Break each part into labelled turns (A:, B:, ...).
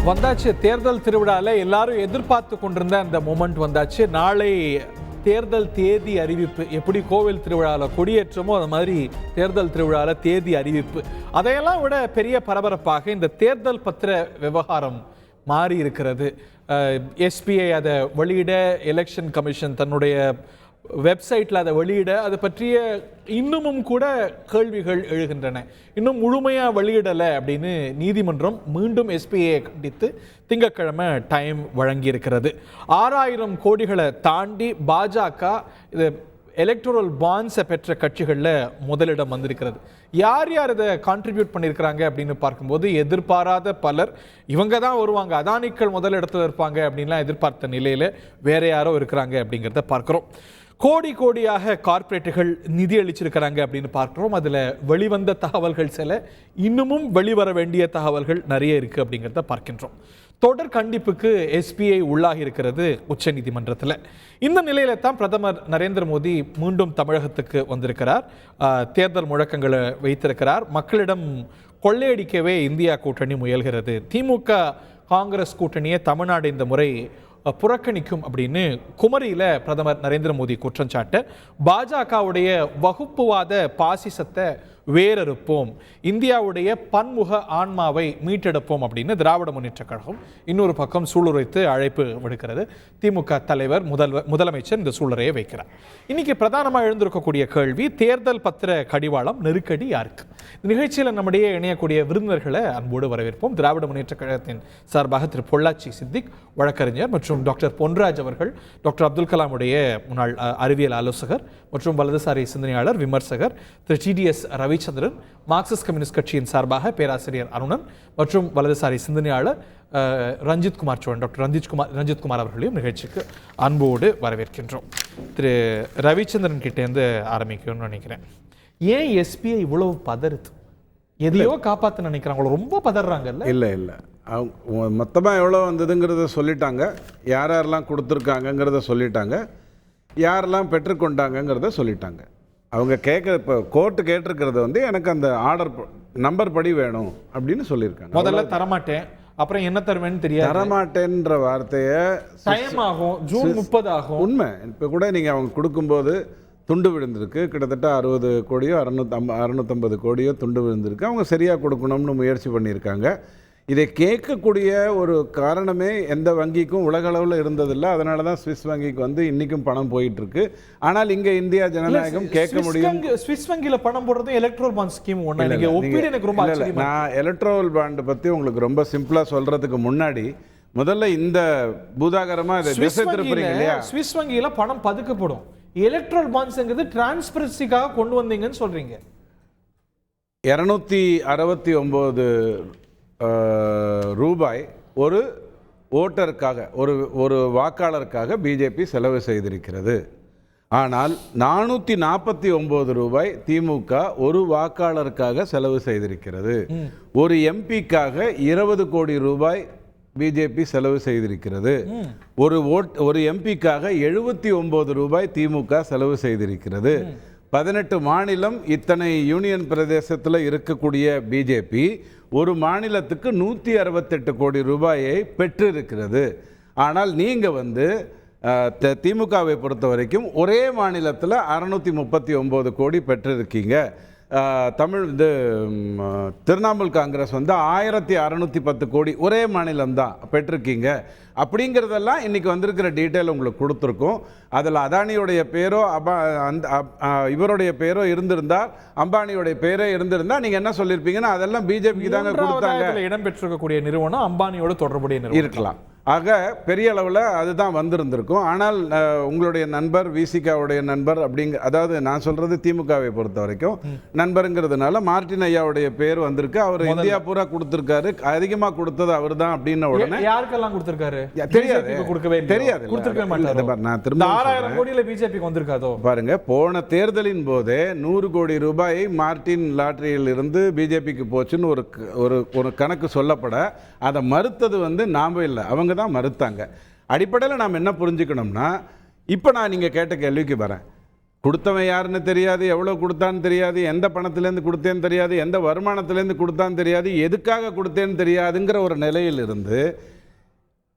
A: வந்தாச்சு. தேர்தல் திருவிழால எல்லாரும் எதிர்பார்த்து கொண்டிருந்த அந்த மொமெண்ட் வந்தாச்சு. நாளை தேர்தல் தேதி அறிவிப்பு. எப்படி கோவில் திருவிழாவில் கொடியேற்றமோ அது மாதிரி தேர்தல் திருவிழாவில் தேதி அறிவிப்பு. அதையெல்லாம் விட பெரிய பரபரப்பாக இந்த தேர்தல் பத்திர விவகாரம் மாறி இருக்கிறது. எஸ்பிஐ அதை வெளியிட, எலெக்ஷன் கமிஷன் தன்னுடைய வெப்சைட்டில் அதை வெளியிட, அது பற்றிய இன்னமும் கூட கேள்விகள் எழுகின்றன. இன்னும் முழுமையாக வெளியிடலை அப்படின்னு நீதிமன்றம் மீண்டும் எஸ்பிஐயை கண்டித்து திங்கட்கிழமை டைம் வழங்கியிருக்கிறது. 6000 கோடிகளை தாண்டி பாஜக இது எலக்டோரல் பாண்ட்ஸை பெற்ற கட்சிகளில் முதலிடம் வந்திருக்கிறது. யார் யார் இதை கான்ட்ரிபியூட் பண்ணியிருக்கிறாங்க அப்படின்னு பார்க்கும்போது எதிர்பாராத பலர். இவங்க தான் வருவாங்க, அதானிக்கள் முதல் இடத்துல இருப்பாங்க அப்படின்லாம் எதிர்பார்த்த நிலையில் வேற யாரோ இருக்கிறாங்க அப்படிங்கிறத பார்க்குறோம். கோடி கோடியாக கார்ப்பரேட்டுகள் நிதி அளிச்சிருக்கிறாங்க அப்படின்னு பார்க்குறோம். அதில் வெளிவந்த தகவல்கள் சில, இன்னமும் வெளிவர வேண்டிய தகவல்கள் நிறைய இருக்குது அப்படிங்கிறத பார்க்கின்றோம். தொடர் கண்டிப்புக்கு எஸ்பிஐ உள்ளாகி இருக்கிறது உச்ச நீதிமன்றத்தில். இந்த நிலையில தான் பிரதமர் நரேந்திர மோடி மீண்டும் தமிழகத்துக்கு வந்திருக்கிறார். தேர்தல் முழக்கங்களை வைத்திருக்கிறார். மக்களிடம் கொள்ளையடிக்கவே இந்தியா கூட்டணி முயல்கிறது, திமுக காங்கிரஸ் கூட்டணியை தமிழ்நாடு இந்த முறை புறக்கணிக்கும் அப்படின்னு குமரியில் பிரதமர் நரேந்திர மோடி குற்றம் சாட்ட, பாஜகவுடைய வகுப்புவாத பாசிசத்தை வேறறுப்போம், இந்தியாவுடைய பன்முக ஆன்மாவை மீட்டெடுப்போம் அப்படின்னு திராவிட முன்னேற்ற கழகம் இன்னொரு பக்கம் சூளுரைத்து அழைப்பு விடுக்கிறது. திமுக தலைவர் முதலமைச்சர் இந்த சூளுரையை வைக்கிறார். இன்னைக்கு பிரதானமாக எழுந்திருக்கக்கூடிய கேள்வி, தேர்தல் பத்திர கடிவாளம் நெருக்கடி யாருக்கு? நிகழ்ச்சியில் நம்முடைய இணையக்கூடிய விருந்தினர்களை அன்போடு வரவேற்போம். திராவிட முன்னேற்ற கழகத்தின் சார்பாக திரு பொள்ளாச்சி சித்திக் வழக்கறிஞர் மற்றும் டாக்டர் பொன்ராஜ் அவர்கள், டாக்டர் அப்துல் கலாமுடைய முன்னாள் அறிவியல் ஆலோசகர் மற்றும் வலதுசாரி சிந்தனையாளர் விமர்சகர் திரு டிடிஎஸ் ரவிச்சந்திரன், மார்க்சிஸ்ட் கம்யூனிஸ்ட் கட்சியின் சார்பாக பேராசிரியர் அருணன் மற்றும் வலதுசாரி சிந்தனையாளர் ரஞ்சித் குமார் சோழன், டாக்டர் ரஞ்சித் குமார் அவர்களையும் நிகழ்ச்சிக்கு அன்போடு வரவேற்கின்றோம். திரு ரவிச்சந்திரன் கிட்டேருந்து ஆரம்பிக்கணும்னு நினைக்கிறேன். ஏன் எஸ்பிஐ இவ்வளவு பதறுது? எதையோ காப்பாற்ற நினைக்கிறாங்களோ, ரொம்ப பதறாங்கல்ல?
B: இல்லை அவங்க மொத்தமாக எவ்வளோ வந்ததுங்கிறத சொல்லிட்டாங்க, யார் யாரெல்லாம் கொடுத்துருக்காங்கங்கிறத சொல்லிட்டாங்க, யாரெல்லாம் பெற்றுக்கொண்டாங்கங்கிறத சொல்லிட்டாங்க. அவங்க இப்போ கோர்ட்டு கேட்டிருக்கிறது வந்து எனக்கு அந்த ஆர்டர் நம்பர் படி வேணும் அப்படின்னு சொல்லியிருக்காங்க.
A: முதல்ல தரமாட்டேன், அப்புறம் என்ன தருவேன்னு தெரியாது.
B: தரமாட்டேன்ற வார்த்தையை
A: டைம் ஆகும், ஜூன் 30 ஆகும்.
B: உண்மை. இப்போ கூட நீங்கள் அவங்க கொடுக்கும்போது துண்டு விழுந்திருக்கு, கிட்டத்தட்ட 60 கோடியோ 650 கோடியோ துண்டு விழுந்திருக்கு. அவங்க சரியாக கொடுக்கணும்னு முயற்சி பண்ணியிருக்காங்க. இதை கேட்கக்கூடிய ஒரு காரணமே எந்த வங்கிக்கும் உலகளவில் இருந்ததில்லை. அதனால தான் ஸ்விஸ் வங்கிக்கு வந்து இன்றைக்கும் பணம் போயிட்டுருக்கு. ஆனால் இங்கே இந்தியா ஜனநாயகம் கேட்க முடியும்.
A: ஸ்விஸ் வங்கியில் பணம் போடுறது எலக்ட்ரோல் பாண்ட் ஸ்கீம் ஒன்று. எனக்கு ரொம்ப
B: நான் எலக்ட்ரோல் பாண்ட் பற்றி உங்களுக்கு ரொம்ப சிம்பிளாக சொல்கிறதுக்கு முன்னாடி முதல்ல இந்த பூதாகரமாக இதை திசை திருப்புறீங்க இல்லையா?
A: ஸ்விஸ் வங்கியில் பணம் பதுக்கப்படும். எலக்ட்ரோல் பாண்ட்ஸ்ங்கிறது டிரான்ஸ்பரன்சிக்காக கொண்டு வந்தீங்கன்னு சொல்கிறீங்க.
B: 269 ரூபாய் ஒரு ஓட்டருக்காக, ஒரு வாக்காளருக்காக பிஜேபி செலவு செய்திருக்கிறது. ஆனால் 449 ரூபாய் திமுக ஒரு வாக்காளருக்காக செலவு செய்திருக்கிறது. ஒரு எம்பிக்காக 20 கோடி ரூபாய் பிஜேபி செலவு செய்திருக்கிறது. ஒரு எம்பிக்காக 79 ரூபாய் திமுக செலவு செய்திருக்கிறது. 18 மாநிலம், இத்தனை யூனியன் பிரதேசத்தில் இருக்கக்கூடிய பிஜேபி ஒரு மாநிலத்துக்கு 168 கோடி ரூபாயை பெற்றிருக்கிறது. ஆனால் நீங்கள் வந்து திமுகவை பொறுத்த வரைக்கும் ஒரே மாநிலத்தில் 639 கோடி பெற்றிருக்கீங்க. திரிணாமுல் காங்கிரஸ் வந்து 1610 கோடி ஒரே மாநிலம்தான் பெற்றிருக்கீங்க. அப்படிங்கிறதெல்லாம் இன்றைக்கி வந்திருக்கிற டீட்டெயில் உங்களுக்கு கொடுத்துருக்கோம். அதில் அதானியோடைய பேரோ இவருடைய பேரோ இருந்திருந்தால், அம்பானியோடைய பேரோ இருந்திருந்தால் நீங்கள் என்ன சொல்லியிருப்பீங்கன்னா அதெல்லாம் பிஜேபிக்கு தாங்க கொடுத்தாங்க.
A: இடம் பெற்றிருக்கக்கூடிய நிறுவனம் அம்பானியோட தொடர்புடைய நிறுவனம்
B: இருக்கலாம். ஆக பெரிய அளவில் அதுதான் வந்திருந்திருக்கும். ஆனால் உங்களுடைய நண்பர், விசிகாவுடைய நண்பர் அதாவது நான் சொல்கிறது திமுகவை பொறுத்த வரைக்கும் நண்பருங்கிறதுனால மார்டின் ஐயாவுடைய பேர் வந்திருக்கு. அவர் இந்தியா பூரா கொடுத்துருக்காரு. அதிகமாக கொடுத்தது அவர் தான் அப்படின்ன உடனே
A: யாருக்கெல்லாம் கொடுத்துருக்காரு
B: தெரியாது,
A: கொடுக்கவே தெரியாது.
B: நான் திரும்ப
A: 6000 கோடியில பிஜேபிக்கு வந்திருக்காதோ
B: பாருங்க. போன தேர்தலின் போதே 100 கோடி ரூபாயை மார்டின் லாட்டரியில் இருந்து பிஜேபிக்கு போச்சுன்னு ஒரு கணக்கு சொல்லப்பட அதை மறுத்தது வந்து நாம இல்லை, அவங்க தான் மறுத்தாங்க. அடிப்படையில் நாம் என்ன புரிஞ்சுக்கணும்னா, இப்போ நான் நீங்கள் கேட்ட கேள்விக்கு வரேன். கொடுத்தவன் யாருன்னு தெரியாது, எவ்வளோ கொடுத்தான்னு தெரியாது, எந்த பணத்துலேருந்து கொடுத்தேன்னு தெரியாது, எந்த வருமானத்துலேருந்து கொடுத்தான்னு தெரியாது, எதுக்காக கொடுத்தேன்னு தெரியாதுங்கிற ஒரு நிலையிலிருந்து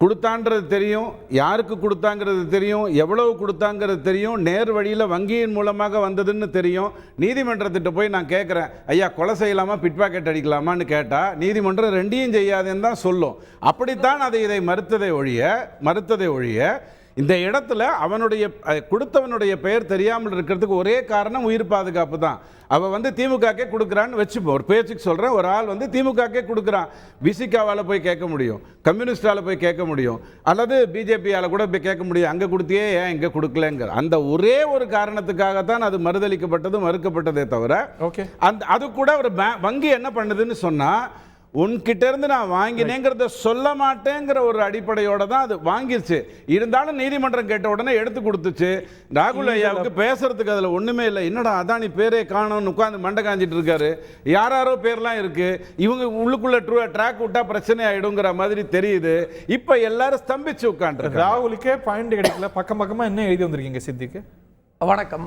B: கொடுத்தான்றது தெரியும், யாருக்கு கொடுத்தாங்கிறது தெரியும், எவ்வளவு கொடுத்தாங்கிறது தெரியும், நேர் வழியில் வங்கியின் மூலமாக வந்ததுன்னு தெரியும். நீதிமன்றத்திட்ட போய் நான் கேட்குறேன், ஐயா கொலை செய்யலாமா பிட் பாக்கெட் அடிக்கலாமான்னு கேட்டால் நீதிமன்றம் ரெண்டையும் செய்யாதுன்னு தான் சொல்லும். அப்படித்தான் இதை மறுத்ததை ஒழிய இந்த இடத்துல அவனுடைய கொடுத்தவனுடைய பெயர் தெரியாமல் இருக்கிறதுக்கு ஒரே காரணம் உயிர் பாதுகாப்பு தான். அவள் வந்து திமுகக்கே கொடுக்குறான்னு வச்சுப்போம், ஒரு பேச்சுக்கு சொல்கிறேன், ஒரு ஆள் வந்து திமுகக்கே கொடுக்குறான், விசிகாவால் போய் கேட்க முடியும், கம்யூனிஸ்டால் போய் கேட்க முடியும், அல்லது பிஜேபியால் கூட போய் கேட்க முடியும், அங்கே கொடுத்தியே ஏன் இங்கே கொடுக்கலங்கிற அந்த ஒரே ஒரு காரணத்துக்காகத்தான் அது மறுக்கப்பட்டதே தவிர அது கூட ஒரு வங்கி என்ன பண்ணுதுன்னு சொன்னால் உன்கிட்ட இருந்து நான் வாங்கினேங்கிறத சொல்ல மாட்டேங்கிற ஒரு அடிப்படையோட தான் அது வாங்கிருச்சு. இருந்தாலும் நீதிமன்றம் கேட்ட உடனே எடுத்து கொடுத்துச்சு. ராகுல் ஐயாவுக்கு பேசுறதுக்கு அதில் ஒன்றுமே இல்லை. என்னடா அதானி பேரே காணும்னு உட்காந்து மண்டை காஞ்சிட்டு இருக்காரு, யாரோ பேர்லாம் இருக்கு, இவங்க உள்ளுக்குள்ள ட்ராக் விட்டா பிரச்சனை ஆயிடுங்கிற மாதிரி தெரியுது. இப்போ எல்லாரும் ஸ்தம்பிச்சு உட்காந்து
A: ராகுலுக்கே பாயிண்ட் கிடைக்கல. பக்கமா என்ன எழுதி வந்திருக்கீங்க சித்திக்கு?
C: வணக்கம்.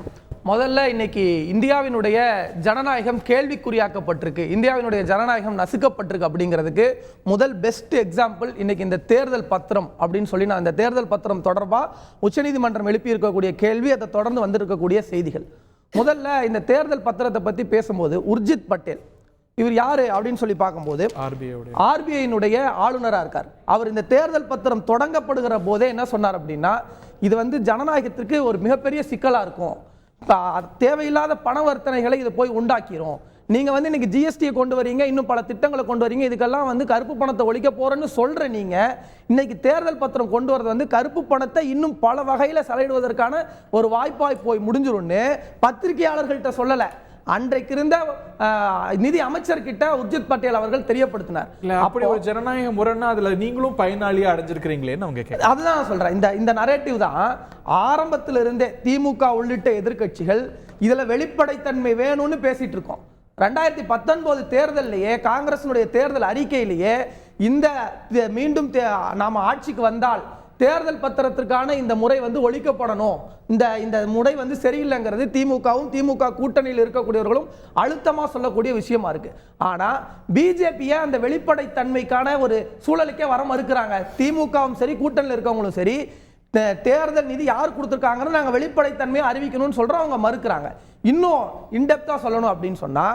C: முதல்ல இன்னைக்கு இந்தியாவினுடைய ஜனநாயகம் கேள்விக்குறியாக்கப்பட்டிருக்கு, இந்தியாவினுடைய ஜனநாயகம் நசுக்கப்பட்டிருக்கு அப்படிங்கிறதுக்கு முதல் பெஸ்ட் எக்ஸாம்பிள் இன்னைக்கு இந்த தேர்தல் பத்திரம் அப்படின்னு சொல்லி நான் இந்த தேர்தல் பத்திரம் தொடர்பாக உச்சநீதிமன்றம் எழுப்பி இருக்கக்கூடிய கேள்வி, அதை தொடர்ந்து வந்திருக்கக்கூடிய செய்திகள். முதல்ல இந்த தேர்தல் பத்திரத்தை பற்றி பேசும்போது உர்ஜித் பட்டேல் இவர் யாரு அப்படின்னு சொல்லி பார்க்கும்போது ஆர்பிஐனுடைய ஆளுநராக இருக்கார். அவர் இந்த தேர்தல் பத்திரம் தொடங்கப்படுகிற போதே என்ன சொன்னார் அப்படின்னா, இது வந்து ஜனநாயகத்திற்கு ஒரு மிகப்பெரிய சிக்கலாக இருக்கும், தேவையில்லாத பணவர்த்தனைகளை இதை போய் உண்டாக்கிறோம், நீங்க வந்து இன்னைக்கு ஜிஎஸ்டியை கொண்டு வரீங்க, இன்னும் பல திட்டங்களை கொண்டு வரீங்க, இதுக்கெல்லாம் வந்து கருப்பு பணத்தை ஒழிக்க போறேன்னு சொல்ற நீங்க இன்னைக்கு தேர்தல் பத்திரம் கொண்டு வரது வந்து கருப்பு பணத்தை இன்னும் பல வகையில செலவிடுவதற்கான ஒரு வாய்ப்பாய் போய் முடிஞ்சிரும்னு பத்திரிகையாளர்கள்ட்ட சொல்லல, அன்றைக்கு இருந்த நிதி அமைச்சர் கிட்ட உர்ஜித் பட்டேல் அவர்கள் தெரியப்படுத்தினார்.
A: அப்படி ஒரு ஜனநாயக முறைன்னா அதுல நீங்களும் பயனாளியா அடைஞ்சிருக்கிறீங்களேன்னு அவங்க கேட்க,
C: அதுதான் நான் சொல்றேன். இந்த நரேட்டிவ் தான் ஆரம்பத்திலிருந்தே திமுக உள்ளிட்ட எதிர்க்கட்சிகள் இதுல வெளிப்படைத்தன்மை வேணும்னு பேசிட்டு இருக்கோம். 2019 தேர்தலிலேயே காங்கிரசினுடைய தேர்தல் அறிக்கையிலேயே இந்த மீண்டும் நாம ஆட்சிக்கு வந்தால் தேர்தல் பத்திரத்திற்கான இந்த முறை வந்து ஒழிக்கப்படணும், இந்த முறை வந்து சரியில்லைங்கிறது திமுகவும் திமுக கூட்டணியில் இருக்கக்கூடியவர்களும் அழுத்தமா சொல்லக்கூடிய விஷயமா இருக்கு. ஆனா பிஜேபியை அந்த வெளிப்படைத்தன்மைக்கான ஒரு சூழலுக்கே வர மறுக்கிறாங்க. திமுகவும் சரி கூட்டணியில் இருக்கவங்களும் சரி தேர்தல் நிதி யார் கொடுத்துருக்காங்கன்னு நாங்கள் வெளிப்படைத்தன்மையை அறிவிக்கணும்னு சொல்றோம், அவங்க மறுக்கிறாங்க. இன்னும் இன்டெப்தா சொல்லணும் அப்படின்னு சொன்னா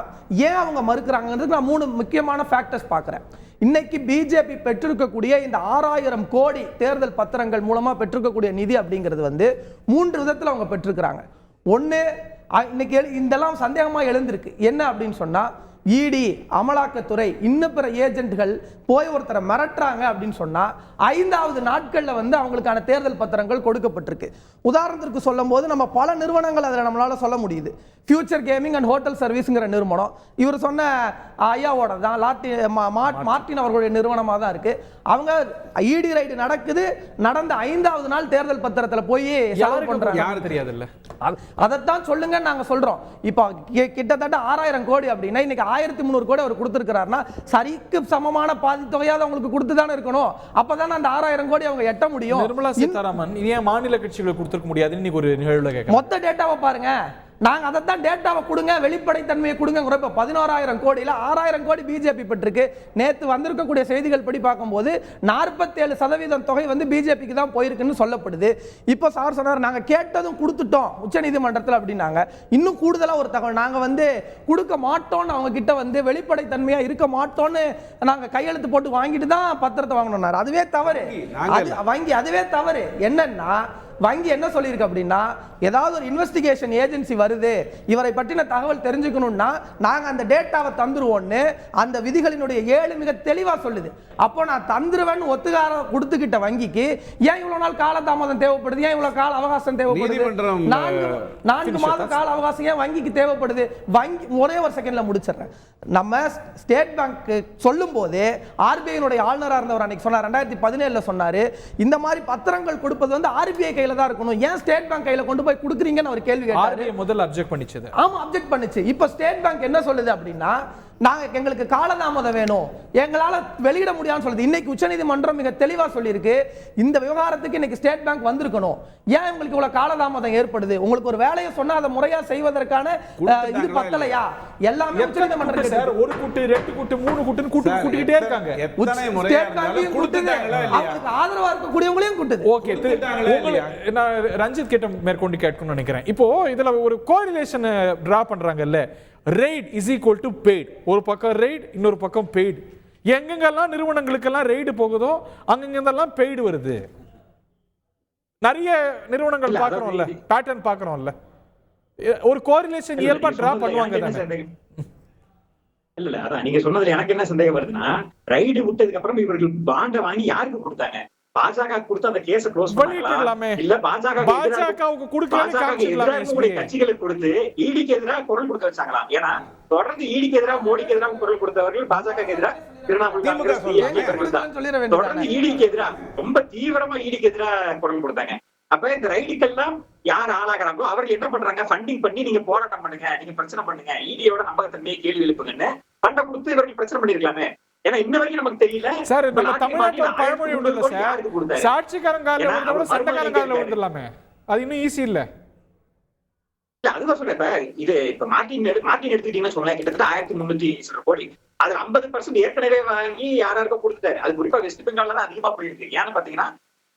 C: ஏன் அவங்க மறுக்கிறாங்கிறதுக்கு நான் 3 முக்கியமான ஃபேக்டர்ஸ் பார்க்குறேன். இன்னைக்கு பிஜேபி பெற்றிருக்கக்கூடிய இந்த 6000 கோடி தேர்தல் பத்திரங்கள் மூலமா பெற்றிருக்கக்கூடிய நிதி அப்படிங்கிறது வந்து 3 விதத்தில் அவங்க பெற்றிருக்கிறாங்க. ஒன்று, இன்னைக்கு இதெல்லாம் சந்தேகமா எழுந்திருக்கு. என்ன அப்படின்னு சொன்னா இடி, அமலாக்கத்துறை, இன்னும் பிற ஏஜென்ட்கள் போய் ஒருத்தரை மிரட்டுறாங்க அப்படின்னு சொன்னா 5வது நாட்கள்ல வந்து அவங்களுக்கான தேர்தல் பத்திரங்கள் கொடுக்கப்பட்டிருக்கு. உதாரணத்திற்கு சொல்லும் போது நம்ம பல நிறுவனங்கள் அதில் நம்மளால சொல்ல முடியுது. ஃபியூச்சர் கேமிங் அண்ட் ஹோட்டல் சர்வீஸ்ங்கிற நிறுவனம் இவர் சொன்ன ஐயாவோட தான், மார்டின் அவர்களுடைய நிறுவனமாக தான் இருக்கு. அவங்க இடி ரைடு நடக்குது, நடந்த 5வது நாள் தேர்தல் பத்திரத்தில் போய் செலவு பண்றாங்க.
A: யாரு தெரியாது இல்ல,
C: அதைத்தான் சொல்லுங்க நாங்க சொல்றோம். இப்போ கிட்டத்தட்ட 6000 கோடி அப்படின்னா இன்னைக்கு 1300 கோடி அவர் கொடுத்திருக்கிறாருன்னா சரிக்கு சமமான பாதி தொகையாவது அவங்களுக்கு கொடுத்துதானே இருக்கணும். அப்பதான் அந்த 6000 கோடி அவங்க எட்ட முடியும்.
A: நிர்மலா சீதாராமன் ஏன் மாநில கட்சிகளுக்கு கொடுத்துருக்க முடியாதுன்னு இன்னைக்கு ஒரு நிகழ்வுல கேட்க,
C: மொத்த டேட்டாவை பாருங்க, நாங்க அதைத்தான் டேட்டாவை கொடுங்க, வெளிப்படைத்தன்மையை கொடுங்க. இப்போ 16000 கோடியில் 6000 கோடி பிஜேபி பெற்றிருக்கு. நேற்று வந்திருக்கக்கூடிய செய்திகள் படி பார்க்கும்போது 47% தொகை வந்து பிஜேபிக்கு தான் போயிருக்குன்னு சொல்லப்படுது. இப்போ சார் சொன்னார் நாங்கள் கேட்டதும் கொடுத்துட்டோம் உச்சநீதிமன்றத்தில் அப்படின்னாங்க. இன்னும் கூடுதலாக ஒரு தகவல், நாங்கள் வந்து கொடுக்க மாட்டோம்னு அவங்க கிட்ட வந்து வெளிப்படைத்தன்மையாக இருக்க மாட்டோம்னு நாங்கள் கையெழுத்து போட்டு வாங்கிட்டு தான் பத்திரத்தை வாங்கணும்னாரு. அதுவே தவறு, வங்கி அதுவே தவறு. என்னன்னா வங்கி என்ன சொல்லியிருக்கு அப்படின்னா, ஏதாவது ஒரு இன்வெஸ்டிகேஷன் ஏஜென்சி வருது, இவரை பற்றின தகவல் தெரிஞ்சுக்கணும்னா நாங்க அந்த டேட்டாவை தந்துருவோம்னு அந்த விதிகளினுடைய 7 மிக தெளிவா சொல்லுது. அப்போ நான் தந்துருவேன்னு ஒத்துக்கார கொடுத்துக்கிட்ட வங்கிக்கு ஏன் இவ்வளவு நாள் காலதாமதம் தேவைப்படுது, ஏன் இவ்வளவு கால அவகாசம் தேவைப்படுது, 4 மாத கால அவகாசம் ஏன் வங்கிக்கு தேவைப்படுது? வங்கி ஒரே ஒரு செகண்ட்ல முடிச்சிடுறேன். நம்ம ஸ்டேட் பேங்க் சொல்லும் போது ஆர்பிஐனுடைய ஆளுநராக இருந்தவர் அன்னைக்கு சொன்னார், 2017 சொன்னாரு, இந்த மாதிரி பத்திரங்கள் கொடுப்பது வந்து ஆர்பிஐ கையில தான் இருக்கணும், ஏன் ஸ்டேட் பேங்க் கையில கொண்டு போய் கொடுக்குறீங்கன்னு அவர் கேள்வி கேட்டாரு.
A: முதல்ல அப்ஜெக்ட் பண்ணிச்சது.
C: ஆமா, அப்ஜெக்ட் பண்ணிச்சு. இப்போ ஸ்டேட் பேங்க் என்ன சொல்லுது அப்படின்னா, எங்களுக்கு காலதாமதம் வேணும், எங்களால வெளியிட முடியாதுன்னு சொல்லுது. இன்னைக்கு உச்சநீதிமன்றம் மிக தெளிவா சொல்லியிருக்கு, இந்த விவகாரத்துக்கு இன்னைக்கு ஸ்டேட் பேங்க் வந்திருக்கணும். ஏன் உங்களுக்கு இவ்வளவு காலதாமதம் ஏற்படுது? உங்களுக்கு ஒரு வேலையை சொன்னா அதை முறையா செய்வதற்கான இது பத்தலையா? எல்லாமே உச்சநீதிமன்றம்
A: சார், ஒரு கூட்டு, ரெண்டு கூட்டு, மூணு கூட்டுன்னு கூட்டிக்கிட்டே இருக்காங்க.
C: ஸ்டேட் பேங்கையும் கூட்டுது, அவங்களுக்கு ஆதரவா இருக்கக்கூடியவங்களையும் கூட்டுது.
A: ஓகே, நான் ரஞ்சித் கிட்ட மேற்கொண்டு கேட்கணும்னு நினைக்கிறேன். இப்போ இதுல ஒரு கோரிலேஷன் டிரா பண்றாங்கல்ல, raid is equal to paid. ஒரு பக்கம் ரெய்ட், இன்னொரு பக்கம் பெய்டு. எங்கெங்கெல்லாம் நிறுவனங்களுக்கெல்லாம் ரெய்டு போகுதோ அங்கெங்கெல்லாம் பெய்டு வருது. நிறைய நிறுவனங்கள் பார்க்கறோம்ல, பேட்டர்ன் பார்க்கறோம்ல. ஒரு கோரிலேஷன் இயல்பா டிரா பண்ணுவாங்க தானே?
D: இல்ல அதான் நீங்க சொன்னதுல எனக்கு என்ன சந்தேகம் வருதுன்னா, ரைடு விட்டதுக்கு அப்புறம் இவர்கள் பாண்ட வாங்கி யாருக்கு கொடுத்தாங்க? பாஜக கொடுத்து அந்த கேஸ க்ளோஸ் பண்ணிடலாமே. இல்ல பாஜகவுக்கு கொடுக்கலன்னு காமிச்சிடலாமே. கட்சிகளுக்கு கொடுத்து ஈடிக்கு எதிராக குரல் கொடுக்க வச்சாங்களா? ஏன்னா தொடர்ந்து ஈடிக்கு எதிராக, மோடிக்கு எதிராக குரல் கொடுத்தவர்கள் பாஜக எதிராக தொடர்ந்து ஈடிக்கு எதிராக ரொம்ப தீவிரமா ஈடிக்கு எதிராக குரல் கொடுத்தாங்க. அப்ப இந்த ரைடுக்கெல்லாம் யார் ஆளாகிறாங்களோ அவர்கள் என்ன பண்றாங்க? ஃபண்டிங் பண்ணி நீங்க போராட்டம் பண்ணுங்க, நீங்க பிரச்சனை பண்ணுங்க, ஈடியோட நம்பகத்தன்மையை கேள்வி எழுப்புங்கன்னு பண்ட கொடுத்து இவர்கள் பிரச்சனை பண்ணிருக்கலாமே. ஏன்னா இன்ன வரைக்கும் நமக்கு தெரியல
A: சார். நம்ம தமிழ்நாட்டுல பழமொழி உண்டு சார், சாட்சிக்காரங்கால விட சண்டக்காரங்கால வந்துடலாமே. அது இன்னும் ஈஸி இல்ல.
D: அதுதான் சொல்றேன். இது இப்ப மார்டின் எடுத்துக்கிட்டீங்கன்னா சொல்லுங்க, கிட்டத்தட்ட 1300 கோடி, அது 50% ஏற்கனவே வாங்கி யாராருக்கும் கொடுத்துட்டாரு. அது குறிப்பா வெஸ்ட் பெங்கால்ல தான் அதிகமா போயிருக்கு. ஏன்னு பாத்தீங்கன்னா,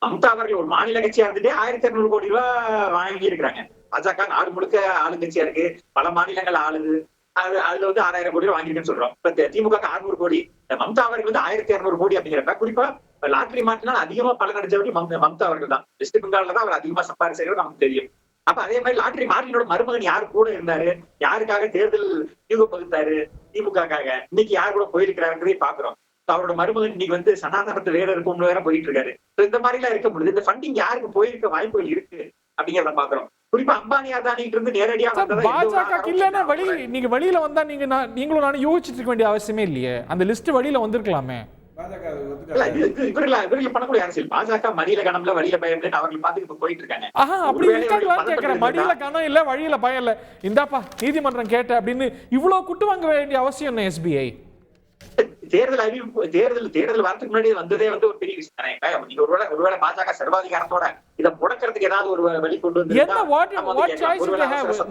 D: மம்தா அவர்கள் ஒரு மாநில கட்சியா இருந்துட்டே 1200 கோடி ரூபாய் வாங்கி இருக்கிறாங்க. பாஜக நாடு முழுக்க ஆளுங்கட்சியா இருக்கு, பல மாநிலங்கள் ஆளுது. அதுல வந்து 6000 கோடி ரூபாய் வாங்கிருக்குன்னு சொல்றோம். இப்ப திமுக 600 கோடி, மம்தா அவர்கள் வந்து 1200 கோடி அப்படிங்கிறப்ப குறிப்பா லாட்டரி மாட்டினால் அதிகமா பலன் அடைஞ்சவர்கள் மம்தா அவர்கள் தான். வெஸ்ட் பெங்கால்ல தான் அவர் அதிகமா சம்பாதிச்சது நமக்கு தெரியும். அப்ப அதே மாதிரி லாட்டரி மார்டினோட மருமகன் யாரு கூட இருந்தாரு, யாருக்காக தேர்தல் யூகம் பகுத்தாரு திமுகக்காக, இன்னைக்கு யாரு கூட போயிருக்கிறாருன்றதையும் பாக்குறோம். அவரோட மருமகன் இன்னைக்கு வந்து சனாதனத்தை வேற இருக்கும் வேற போயிட்டு இருக்காரு. இந்த மாதிரி எல்லாம் இருக்க முடியுது. இந்த ஃபண்டிங் யாருக்கு போயிருக்க வாய்ப்புகள் இருக்கு அப்படிங்கிறத பாக்குறோம். குறிப்பா அம்பானி அதானிட்டு இருந்து நேரடியா
A: பாஜக இல்லன்னா வழி, நீங்க வெளியில வந்தா நீங்களும் நானும் யோசிச்சுட்டு இருக்க வேண்டிய அவசியமே இல்லையே. அந்த லிஸ்ட் வெளியில வந்திருக்கலாமே.
D: இவர்கள் பண்ணக்கூடிய அரசியல் பாஜக மடியில கணம்ல வழியில பயம் அவர்கள் பார்த்து இப்ப போயிட்டு இருக்காங்க.
A: அப்படி இருக்காங்களான்னு கேட்கிறேன். மடியில கணம் இல்ல, வழியில பயம் இல்ல, இந்தாப்பா நீதிமன்றம் கேட்ட அப்படின்னு இவ்வளவு குட்டு வாங்க வேண்டிய அவசியம் என்ன? எஸ்பிஐ
D: தேர்தல் அறிவிப்பு, தேர்தல் வரதுக்கு முன்னாடி வந்ததே வந்து ஒரு பெரிய விஷயம் தானே. நீங்க ஒருவேளை பாஜக சர்வாதிகாரத்தோட இதை முடக்கிறதுக்கு ஏதாவது ஒரு வழி கொண்டு வந்து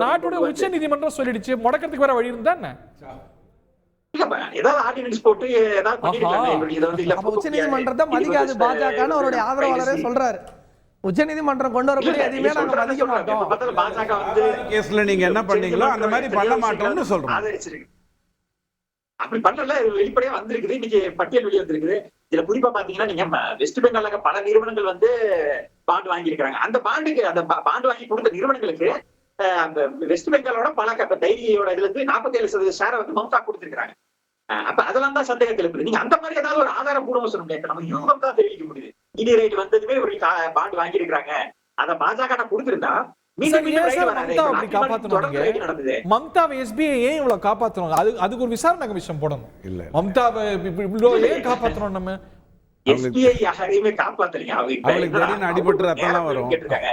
A: நாட்டுடைய உச்ச நீதிமன்றம் சொல்லிடுச்சு, முடக்கிறதுக்கு வேற வழி இருந்தா என்ன?
D: ஏதாவது ஆர்டினன்ஸ் போட்டு ஏதாவது பண்ணிருக்காங்க.
C: உச்ச நீதிமன்றத்தை மதிக்காது பாஜகன்னு அவருடைய ஆதரவாளரே சொல்றாரு. உச்ச நீதிமன்றம் கொண்டு வரக்கூடிய எதுவுமே நாங்க மதிக்க மாட்டோம்.
D: பாஜக வந்து
B: கேஸ்ல நீங்க என்ன பண்ணீங்களோ அந்த மாதிரி பண்ண மாட்டோம்னு சொல்றோம்.
D: ஆதரிச்சிருக்கு. அப்படி பண்றதுல வெளிப்படையா வந்திருக்குது. இன்னைக்கு பட்டியல் வெளியே வந்திருக்குது. இதுல குறிப்பா பாத்தீங்கன்னா, நீங்க வெஸ்ட் பெங்கால்ல பல நிறுவனங்கள் வந்து பாண்டு வாங்கி இருக்காங்க. அந்த பாண்டு வாங்கி கொடுத்த நிறுவனங்களுக்கு வெஸ்ட் பெங்காலோட பல டைரியோட இதுல இருந்து 47% ஷேரை வந்து மம்தா கொடுத்திருக்காங்க. அப்ப அதெல்லாம் தான் சந்தேகத்தில் இருக்குது. நீங்க அந்த மாதிரி ஏதாவது ஒரு ஆதாரப்பூர்வம் சொல்ல முடியாது. நம்ம யூகம் தான் தெரிவிக்க முடியுது. இடி ரைட் வந்ததுமே ஒரு பாண்டு வாங்கி இருக்கிறாங்க, அதை பாஜக கொடுத்திருந்தா
A: மம்தாவை எஸ்பிஐ ஏன் இவ்வளவு காப்பாத்தணும்? அதுக்கு ஒரு விசாரணை விஷயம் போடணும். இல்ல மம்தாவை ஏன் காப்பாத்தணும்? நம்ம
D: எஸ்பிஐ யாரையுமே காப்பாத்தலைங்க.
B: அவங்க அடிபட்டு ரத்தம் வரும்
D: கேட்டிருக்காங்க.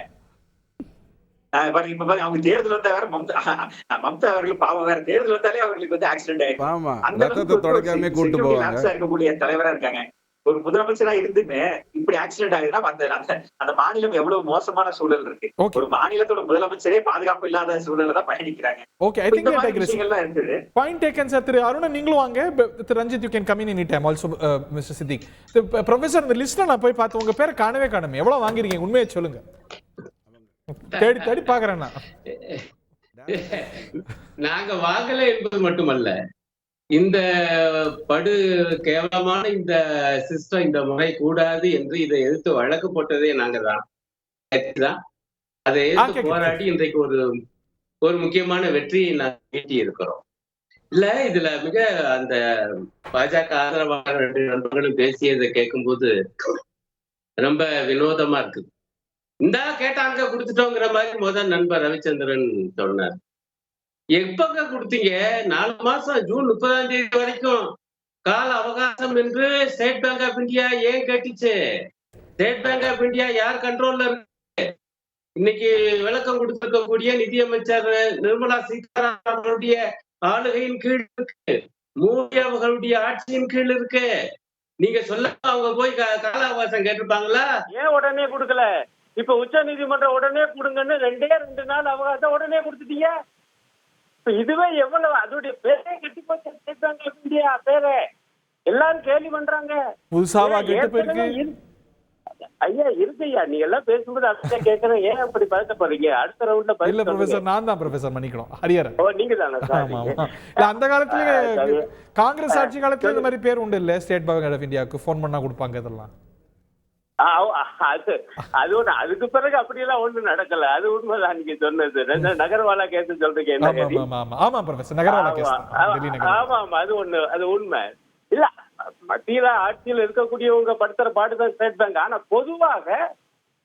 D: அவங்க தேர்தல் வந்தா வேற மம்தா அவர்கள் பாவம் வேற, தேர்தல் வந்தாலே அவர்களுக்கு வந்து ஆக்சிடென்ட் ஆயிடும். இருக்கக்கூடிய தலைவரா இருக்காங்க. ஒரு முதலமைச்சரா இருந்துமே இப்படி ஆக்சிடென்ட் ஆகுதுன்னா அந்த மாநிலம் எவ்வளவு மோசமான சூழல் இருக்கு. ஒரு மாநிலத்தோட முதலமைச்சரே பாதுகாப்பு இல்லாத சூழல்ல தான் பயணிக்கிறாங்க.
A: ஓகே, ஐ திங்க் தட் விஷயங்கள்லாம் இருக்குது. Point taken sir. திரு அருண் நீங்களும் வாங்க. திரு Ranjith, you can come in any time also. Mister Siddique, professor, இந்த லிஸ்ட்ல நான் போய் பார்த்து உங்க பேர் காணவே காணுமே. எவ்வளவு வாங்கிருக்கீங்க உண்மையை சொல்லுங்க. தேடி தேடி பாக்குறேன்.
E: நாங்க வாங்கல என்பது மட்டுமல்ல, இந்த படு கேவலமான இந்த சிஸ்டம், இந்த முறை கூடாது என்று இதை எதிர்த்து வழக்கு போட்டதே நாங்க தான். அதை எதிர்த்து போராடி இன்றைக்கு ஒரு முக்கியமான வெற்றியை நாங்கள் ஈட்டி இருக்கிறோம். இல்ல இதுல மிக அந்த பாஜக ஆதரவாளர் 2 நண்பர்களும் பேசியதை கேட்கும்போது ரொம்ப வினோதமா இருக்கு. இந்தா கேட்டாங்க கொடுத்துட்டோங்கிற மாதிரி முதல் நண்பர் ரவிச்சந்திரன் சொன்னார். எப்பங்க கொடுத்தீங்க? 4 மாசம் ஜூன் 30ஆம் தேதி வரைக்கும் கால அவகாசம் என்று ஸ்டேட் பேங்க் ஆஃப் இந்தியா ஏன் கேட்டுச்சு? ஸ்டேட் பேங்க் ஆஃப் இந்தியா யார் கண்ட்ரோல்ல இருக்கு? இன்னைக்கு விளக்கம் கொடுத்திருக்கக்கூடிய நிதியமைச்சர் நிர்மலா சீதாராமனுடைய ஆளுகையின் கீழ் இருக்கு. மோடி அவர்களுடைய ஆட்சியின் கீழ் இருக்கு. நீங்க சொல்ல அவங்க போய் கால அவகாசம் கேட்டிருப்பாங்களா?
F: ஏன் உடனே கொடுக்கல? இப்ப உச்ச நீதிமன்றம் உடனே கொடுங்கன்னு 2 நாள் அவகாசம் உடனே கொடுத்துட்டீங்க. இதுவே எவ்வளவு அதோடைய பேரே கெட்டி போச்சு. பேரே எல்லாரும் கேள்வி பண்றாங்க.
A: புதுசாவா கெட்டு போயிருக்கு?
F: ஐயா இருக்குய்யா, நீங்க எல்லாம் பேசும்போது அப்படியே கேட்கறேன். ஏன் அப்படி பதட்டப்படுறீங்க? அடுத்த ரவுண்ட்ல
A: இல்ல ப்ரொஃபசர், நான் தான் ப்ரொஃபசர், மன்னிக்கணும், ஹரிஹரன்.
F: ஓ, நீங்க தானே?
A: ஆமா ஆமா. இல்ல அந்த காலத்துல காங்கிரஸ் ஆட்சி காலத்துல இந்த மாதிரி பேர் உண்டு இல்ல, ஸ்டேட் பேங்க் ஆஃப் இந்தியாவுக்கு ஃபோன் பண்ணா கொடுப்பாங்க இதெல்லாம்.
F: அது ஒண்ணு. அதுக்கு பிறகு அப்படியெல்லாம் ஒண்ணு நடக்கல. அது உண்மைதான் நீங்க சொன்னது. நகர்வாலா கேஸ் சொல்றீங்க.
A: ஆமா ப்ரொஃபசர், நகர்வாலா கேஸ்.
F: ஆமா ஆமா, அது ஒண்ணு, அது உண்மை. இல்ல, மத்தியில ஆட்சியில் இருக்கக்கூடியவங்க படுத்துற பாடுதான் ஸ்டேட் பேங்க். ஆனா பொதுவாக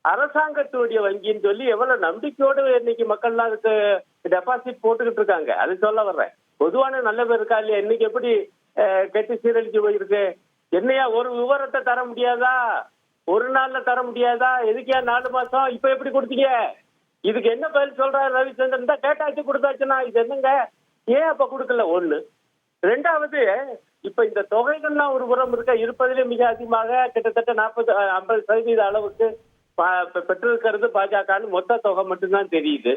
F: அரசாங்கத்துடைய வங்கின்னு சொல்லி எவ்வளவு நம்பிக்கையோடு இன்னைக்கு மக்கள்லாம் அதுக்கு டெபாசிட் போட்டுக்கிட்டு இருக்காங்க. அது சொல்ல வர்றேன். பொதுவான நல்ல பேர் இருக்கா இல்லையா? இன்னைக்கு எப்படி கெட்டு சீரழிச்சு போயிருக்கு? என்னையா ஒரு விவரத்தை தர முடியாதா? ஒரு நாள்ல தர முடியாதா? எதுக்கே 4 மாசம்? இப்ப எப்படி கொடுத்தீங்க? இதுக்கு என்ன பதில் சொல்றாரு ரவிச்சந்திரன்? தான் கேட்டாச்சு கொடுத்தாச்சுன்னா இது என்னங்க? ஏன் அப்ப கொடுக்கல? ஒண்ணு. 2வது, இப்ப இந்த தொகைகள்லாம் ஒரு புறம் இருக்க இருப்பதிலே மிக அதிகமாக கிட்டத்தட்ட 40-50% அளவுக்கு பெற்றிருக்கிறது பாஜகன்னு மொத்த தொகை மட்டும்தான் தெரியுது.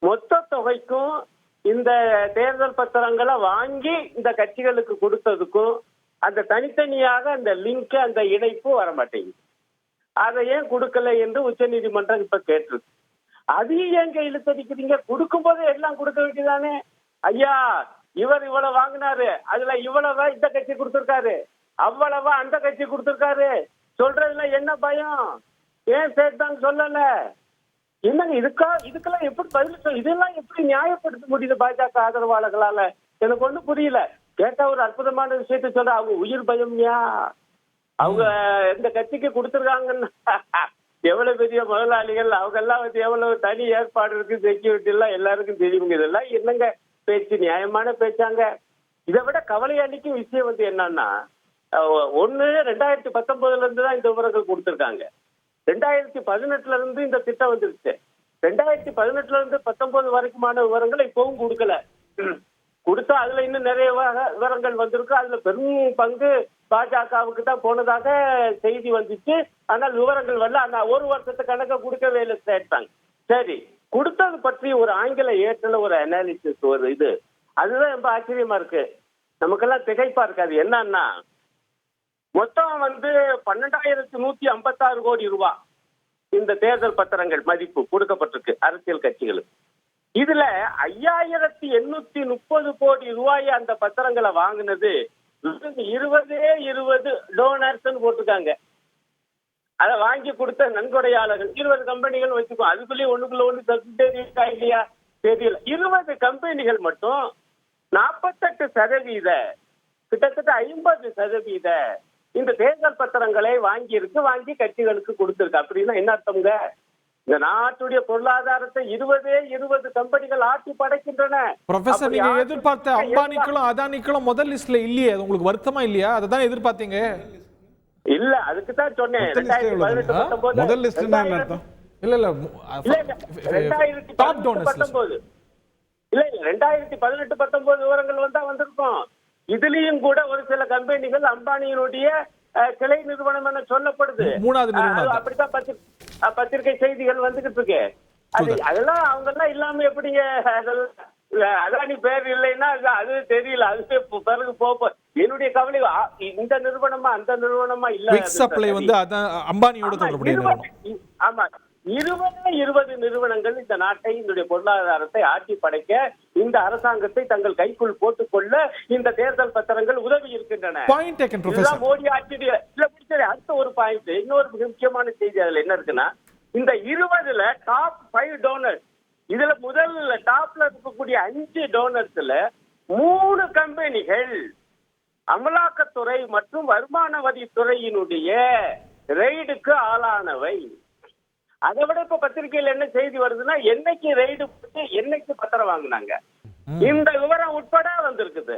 F: மொத்த தொகைக்கும் இந்த தேர்தல் பத்திரங்களை வாங்கி இந்த கட்சிகளுக்கு கொடுத்ததுக்கும் அந்த தனித்தனியாக அந்த லிங்க், அந்த இணைப்பு வர மாட்டேங்குது. அதை ஏன் கொடுக்கல என்று உச்ச நீதிமன்றம் இப்ப கேட்டிருக்கு. அதையும் ஏங்க இழுத்தடிக்கிறீங்க? கொடுக்கும் போதே எல்லாம் கொடுக்க வேண்டியதானே? ஐயா, இவர் இவ்வளவு வாங்கினாரு, அதுல இவ்வளவா இந்த கட்சி கொடுத்திருக்காரு, அவ்வளவா அந்த கட்சி கொடுத்திருக்காரு சொல்றதுல என்ன பயம்? ஏன் ஸ்டேட் பேங்க் சொல்லல? என்னங்க இதுக்கெல்லாம் எப்படி பதில் இதெல்லாம் எப்படி நியாயப்படுத்த முடியுது பாஜக ஆதரவாளர்களால? எனக்கு ஒண்ணும் புரியல. கேட்டா ஒரு அற்புதமான விஷயத்த சொல்ற, அவங்க உயிர் பயம்யா. அவங்க எந்த கட்சிக்கு கொடுத்துருக்காங்கன்னு எவ்வளவு பெரிய முதலாளிகள் அவங்க எல்லாம் எவ்வளவு தனி ஏற்பாடு இருக்கு, செக்யூரிட்டி எல்லாம் எல்லாருக்கும் தெரியுங்க. இதெல்லாம் என்னங்க பேச்சு? நியாயமான பேச்சாங்க? இதை விட கவலை அளிக்கும் விஷயம் என்னன்னா, 2019 இருந்து தான் இந்த விவரங்கள் கொடுத்திருக்காங்க. 2018 இருந்து இந்த திட்டம் வந்துருச்சு. 2018 இருந்து 19 வரைக்குமான விவரங்களை இப்பவும் கொடுக்கல. கொடுத்தா அதுல இன்னும் நிறைய விவரங்கள் வந்திருக்கு. அதுல பெரும் பங்கு பாஜகவுக்கு தான் போனதாக செய்தி வந்துச்சு. ஆனால் விவரங்கள் வரல. ஆனா 1 வருஷத்து கணக்க கொடுக்கவே இல்லை ஸ்டேட் பேங்க். சரி, கொடுத்தது பற்றி ஒரு ஆங்கில ஏற்றல ஒரு அனாலிசிஸ், ஒரு இது, அதுதான் ரொம்ப ஆச்சரியமா இருக்கு. நமக்கெல்லாம் திகைப்பா இருக்காது. என்னன்னா, மொத்தம் 12,156 கோடி ரூபாய் இந்த தேர்தல் பத்திரங்கள் மதிப்பு கொடுக்கப்பட்டிருக்கு அரசியல் கட்சிகளுக்கு. இதுல 5,830 கோடி ரூபாய் அந்த பத்திரங்களை வாங்கினது 20 டோனர்ஸ் போட்டிருக்காங்க. அதை வாங்கி கொடுத்த நன்கொடையாளர்கள் 20 கம்பெனிகள் வச்சுக்கோ. அதுக்குள்ளேயே ஒண்ணுக்குள்ள ஒண்ணு சப்சிடரி இருக்கா இல்லையா தெரியல. 20 கம்பெனிகள் மட்டும் 48%, கிட்டத்தட்ட 50% இந்த தேர்தல் பத்திரங்களை வாங்கி கட்சிகளுக்கு கொடுத்திருக்கு. அப்படின்னா என்ன அர்த்தம்ங்க? இந்த நாட்டுடைய பொருளாதாரத்தை 20 கம்பெனிகள் ஆட்சி படைக்கின்றன.
A: ப்ரொஃபசர், நீங்க எதிர்பார்த்த அம்பானிக்களும் அதானிக்களும் முதல் லிஸ்ட்ல இல்லையே, அது உங்களுக்கு வருத்தமா இல்லையா? அததான் எதிர்பார்த்தீங்க.
F: இல்ல, அதுக்கு தான் சொன்னேன். 2018-19
B: முதல் லிஸ்ட்னா என்ன அர்த்தம்?
A: இல்ல
F: 2018-19 இல்ல 2018-19 விவரங்கள் வந்திருக்கும். இதுலயும் கூட ஒரு சில கம்பெனிகள் அம்பானியினுடைய கிளை நிறுவனம் என சொல்லப்படுது.
A: 3வது நிறுவனம்
F: அப்படித்தான் பத்திரிகை செய்திகள் வந்துகிட்டு இருக்கு. அதெல்லாம் அவங்க எல்லாம் இல்லாம எப்படிங்க? அதானி பேர் இல்லைன்னா அது தெரியல. அது பிறகு போப்போம். என்னுடைய கவலை இந்த நிறுவனமா அந்த நிறுவனமா இல்ல.
A: சப்ளை அம்பானியோட தொடர்புடைய நிறுவனம்.
F: ஆமா, 20 நிறுவனங்கள் இந்த நாட்டை, இந்த பொருளாதாரத்தை ஆட்சி படைக்க, இந்த அரசாங்கத்தை தங்கள் கைக்குள் போட்டுக்கொள்ள இந்த தேர்தல் பத்திரங்கள் உதவி இருக்கின்றன. மோடி ஆட்சி அடுத்த ஒரு பாயிண்ட், இன்னொரு முக்கியமான செய்தி அதுல என்ன இருக்குன்னா, இந்த 20ல டாப் 5 டோனர்ஸ், இதுல முதல் டாப்ல இருக்கக்கூடிய 5 டோனர்ஸ்ல 3 கம்பெனிகள் அமலாக்கத்துறை மற்றும் வருமான வரித்துறையினுடைய ரெய்டுக்கு ஆளானவை. அதை விட இப்ப பத்திரிகையில் என்ன செய்தி வருதுன்னா, என்னைக்கு ரெய்டு போட்டு என்னைக்கு பத்திரம் வாங்கினாங்க இந்த விவரம் உட்பட வந்திருக்குது.